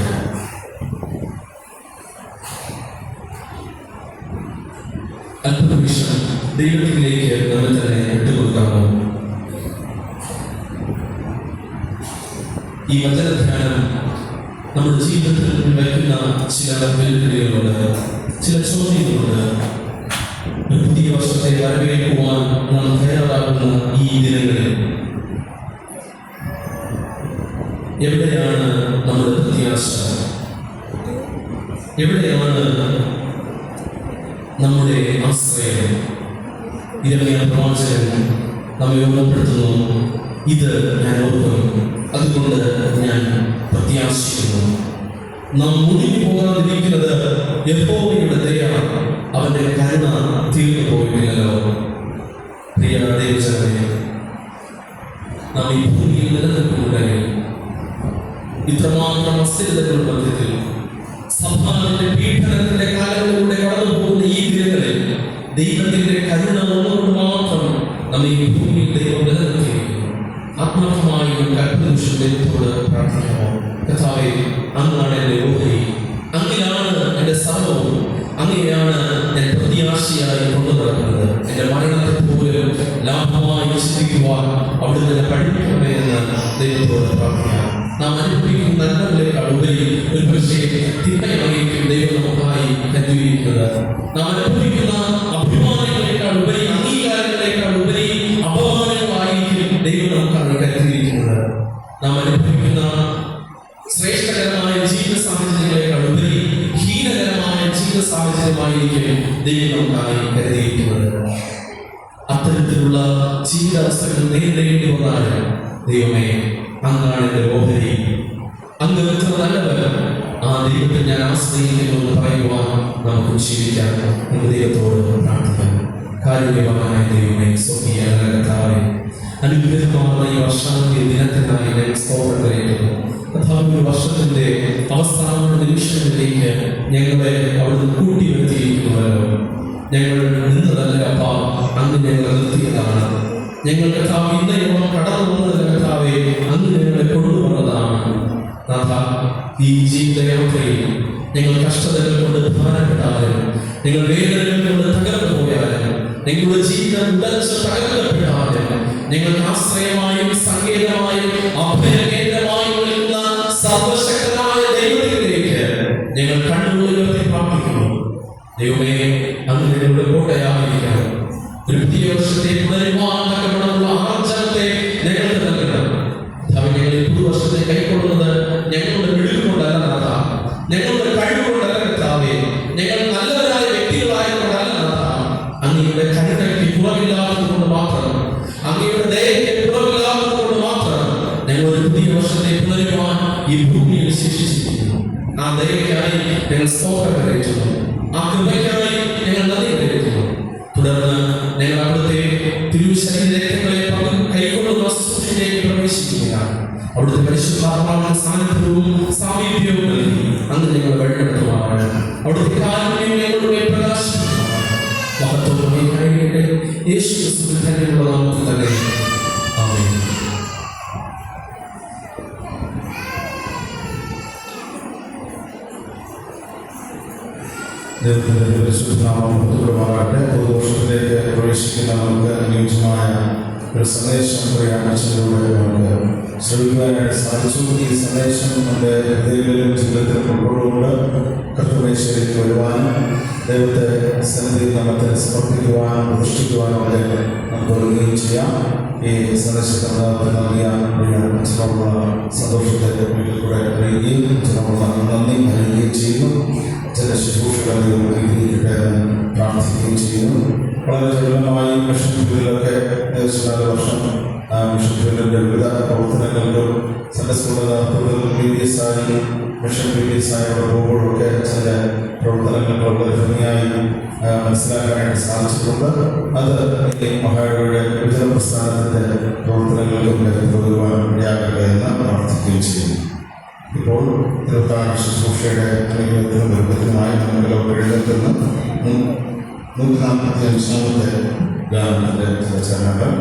അല്പനിമിഷം ദൈവത്തിലേക്ക് നമ്മൾ തന്നെ വിട്ടുകൊടുക്കാമോ? ഈ വചനധ്യാനം നമ്മുടെ ജീവിതത്തിൽ വയ്ക്കുന്ന ചില വെല്ലുവിളികളുണ്ട്, ചില ചോദ്യങ്ങളുണ്ട്. ഒരു പുതിയ വർഷത്തെ വരവേൽക്കുവാൻ നാം തയ്യാറാകുന്ന ഈ ദിനങ്ങളിൽ എവിടെയാണ് നമ്മുടെ പ്രത്യാശ? എവിടെയാണ് നമ്മുടെ ആശ്രയം? ഇരമ്യാ പ്രവാചകൻ നമ്മെ ഓർമ്മപ്പെടുത്തുന്നു, ഇത് ഞാൻ ഓർക്കും, അതുകൊണ്ട് ഞാൻ പ്രത്യാശിക്കുന്നു. നാം മുടിഞ്ഞു പോകാതിരിക്കുന്നത് യഹോവയുടെ ദയ, അവന്റെ കരുണ തീർന്നു പോയിട്ടില്ലല്ലോ. പ്രിയ ദൈവജനമേ, നാം ഈ ഭൂമിയിൽ നിലനിൽക്കുന്നുണ്ടെങ്കിൽ, ഇത്രമാത്രം അസ്ഥിരതകളുടെ മധ്യത്തിൽ സഭാവിന്റെ പീഡനത്തിന്റെ കാലങ്ങളിലൂടെ കടന്നു പോകുന്ന ഈ ദിനങ്ങളിൽ ദൈവത്തിന്റെ കരുണ ഒന്നുകൊണ്ട് മാത്രം നമ്മെ ഈ ഭൂമിയിൽ ദൈവം നിലനിർത്തിയിരിക്കുന്നു. ആത്മാർത്ഥമായി അല്പനിമിഷം ദൈവത്തോട് പ്രാർത്ഥിക്കാമോ? കർത്താവേ, അങ്ങാണ് എന്റെ ഓഹരി, അങ്ങിലാണ് എന്റെ സർവവും, അങ്ങനെയാണ് ഞാൻ പ്രത്യാശയായി കൊണ്ടു നടക്കുന്നത്. എന്റെ മരണത്തെ പോലും ലാഭമായി ചിന്തിക്കുവാൻ അവിടുന്ന് എന്നെ പഠിപ്പിക്കണമേ എന്ന് ദൈവത്തോട് പ്രാർത്ഥിക്കാം. നാം അനുഭവിക്കുന്ന നന്മകളേക്കാൾ ഉപരി ഒരു പക്ഷേ തിന്മയായിരിക്കും ദൈവം നമുക്കായി കരുതിയിരിക്കുന്നത്. നാം അനുഭവിക്കുന്ന അഭിമാനങ്ങളേക്കാൾ ഉപരി, അംഗീകാരങ്ങളേക്കാൾ ഉപരി അപമാനങ്ങളായിരിക്കും ദൈവം നമുക്കായി കരുതിയിരിക്കുന്നത്. നാം അനുഭവിക്കുന്ന ശ്രേഷ്ഠകരമായ ജീവിത സാഹചര്യങ്ങളേക്കാൾ ഉപരി ഹീനകരമായ ജീവിത സാഹചര്യമായിരിക്കും ദൈവം നമുക്കായി കരുതിയിരിക്കുന്നത്. അത്തരത്തിലുള്ള ജീവിതാവസ്ഥകൾ നേരിടേണ്ടി വന്നാലും ദൈവമേ, അങ്ങാണ് എന്റെ ഓഹരി, അങ്ങ് എത്ര നല്ലവൻ, ആ ദൈവത്തെ ഞാൻ ആശ്രയിക്കുന്നു എന്ന് പറയുവാൻ നമുക്ക് ജീവിക്കാം. നമുക്ക് ദൈവത്തോട് പ്രാർത്ഥിക്കാം. കാരുണ്യവാനായ ദൈവമേ, സ്വർഗീയ കർത്താവേ, അനുഗ്രഹമാർന്ന ഈ വർഷാന്ത്യ ദിനത്തിനായി ഞാൻ സ്തോത്രം കരയുന്നു. കർത്താവിന്റെ വർഷത്തിന്റെ അവസാന നിമിഷങ്ങളിലേക്ക് ഞങ്ങളെ അവിടുന്ന് കൂട്ടി വരുത്തിയിരിക്കുന്നവരോ, ഞങ്ങൾ നിന്നതല്ല അപ്പാ, അങ്ങ് ഞങ്ങളെ നിർത്തിയതാണ്. ഞങ്ങൾ കർത്താവ് ഇന്നയോളം കടന്നു വന്നത് കർത്താവെ, അങ്ങ് ഞങ്ങളെ കൊണ്ടുവന്നതാണ്. നാഥ, ഈ ജീവിതയാത്രയിൽ നിങ്ങൾ കഷ്ടതകൾ കൊണ്ട് ഭാരപ്പെട്ടാലും, നിങ്ങൾ വേദനകൾ കൊണ്ട് തകർന്നു പോയാലും, നിങ്ങളുടെ ജീവിതം ഉടച്ച് തകർക്കപ്പെട്ടാലും, നിങ്ങൾക്ക് ആശ്രയമായും സങ്കേതമായും അഭയകേന്ദ്രമായും നിൽക്കുന്ന സർവശക്തനായ ദൈവത്തിലേക്ക് ഞങ്ങൾ കണ്ണുകൾ ഉയർത്തി പ്രാർത്ഥിക്കുന്നു. ദൈവമേ, അങ്ങ് ഞങ്ങളുടെ കോട്ടയായിരിക്കണം. ഒരു പുതിയ വർഷത്തെ പുനരുമാനുള്ള ആർജനത്തെ ഞങ്ങൾക്ക് നൽകണം. ഞങ്ങൾ ഈ പുതുവർഷത്തെ കൈക്കൊള്ളുന്നത് ഞങ്ങളുടെ മിടുക്കൊണ്ടല്ല നാഥ, ഞങ്ങളുടെ കഴിവുകൊണ്ടല്ല കർത്താവേ, ഞങ്ങൾ നല്ലവരായ വ്യക്തികളായതുകൊണ്ടല്ല നാഥ, അങ്ങയുടെ കരുണയ്ക്ക് കുറവില്ലാത്തത് കൊണ്ട് മാത്രം, അങ്ങയുടെ ദയയ്ക്ക് കുറവില്ലാത്തത് കൊണ്ട് മാത്രം ഞങ്ങൾ ഒരു പുതിയ വർഷത്തെ പുനരുവാൻ ഈ ഭൂമിയിൽ ശേഷിച്ചിരിക്കുന്നു. ആ ദയയ്ക്കായി ഞങ്ങൾ സ്തോത്രം കരയറ്റുന്നു. ആ കൃപയ്ക്കായി ഞങ്ങൾ നന്ദി കരയറ്റുന്നു. തുടർന്ന് ഞങ്ങൾ അവിടുത്തെ തിരുശരീരങ്ങളെ കൈക്കൊള്ളുന്ന ശുശ്രൂഷയിലേക്ക് പ്രവേശിക്കുകയാണ്. അവിടുത്തെ പരിശുദ്ധാത്മാവിന്റെ സാന്നിധ്യവും സാമീപ്യവും നൽകി അന്ന് ഞങ്ങൾ വഴിനടത്തുവാനാണ്. അവിടുത്തെ കാരുണ്യം ഞങ്ങളുടെ പ്രകാശിപ്പിക്കുകയാണ്. മഹത്വമായി കഴിയട്ടെ. യേശു ക്രിസ്തുവിന്റെ ധന്യമുള്ള നാമത്തിൽ തന്നെ ആമേൻ. ദൈവത്തിന്റെ പരിശുദ്ധനാമം പുതുമാറാകട്ടെ. പുതുവർഷത്തിലേക്ക് പ്രവേശിക്കുന്ന നമുക്ക് അനുയോജ്യമായ ഒരു സന്ദേശം അച്ഛനിലൂടെ നമുക്ക് ശ്രമിക്കുവാനായിട്ട് സാധിച്ചു. ഈ സന്ദേശം നമ്മുടെ ഹൃദയങ്ങളിലും ജീവിതത്തിലും ഉൾക്കൊള്ളുകൊണ്ട് കർത്തൃമേശ്വരയ്ക്ക് വരുവാനും ദൈവത്തെ സന്നിധിയിൽ നമ്മത്തെ സമർപ്പിക്കുവാനും പ്രതിഷ്ഠിക്കുവാനും ഒക്കെ നമുക്ക് ഒരുങ്ങുകയും ചെയ്യാം. ഈ സന്ദേശത്തെ നൽകിയാൽ അച്ഛനോടുള്ള സന്തോഷത്തെ ഒരിക്കൽ കൂടെ അറിയുകയും അച്ഛനോടുള്ള നന്ദി അറിയുകയും ചെയ്യുന്നു. ചില ശുശ്രൂഷകളെ പ്രാർത്ഥിക്കുകയും ചെയ്യുന്നു. വളരെ ജനമായി മിഷൻ ഫീൽഡിലൊക്കെ ഏകദേശം 4 വർഷം മിഷൻ ഫീൽഡിൻ്റെ വിവിധ പ്രവർത്തനങ്ങൾക്കും സൺഡേ സ്കൂളിൽ നടത്തുന്നതിൽ PDS ആയി മിഷൻ PDS ആയി അവിടെ പോകുമ്പോഴൊക്കെ ചില പ്രവർത്തനങ്ങൾക്ക് വളരെ ഭംഗിയായി മനസ്സിലാക്കാനായിട്ട് സാധിച്ചിട്ടുണ്ട്. അത് ഈ മഹായുടെ വിഭജന പ്രസ്ഥാനത്തിൻ്റെ പ്രവർത്തനങ്ങൾക്കും പോകുവാൻ ഇടയാകട്ടെ എന്ന് പ്രാർത്ഥിക്കുകയും ചെയ്യുന്നു. ഇപ്പോൾ തിരുവത്താഴ ശുശ്രൂഷയുടെ അനുഗ്രഹത്തിനും ബന്ധത്തിനുമായി നമ്മുടെ എഴുന്നേൽക്കുന്ന 145 ഗാനത്തിൻ്റെ ചരണങ്ങൾ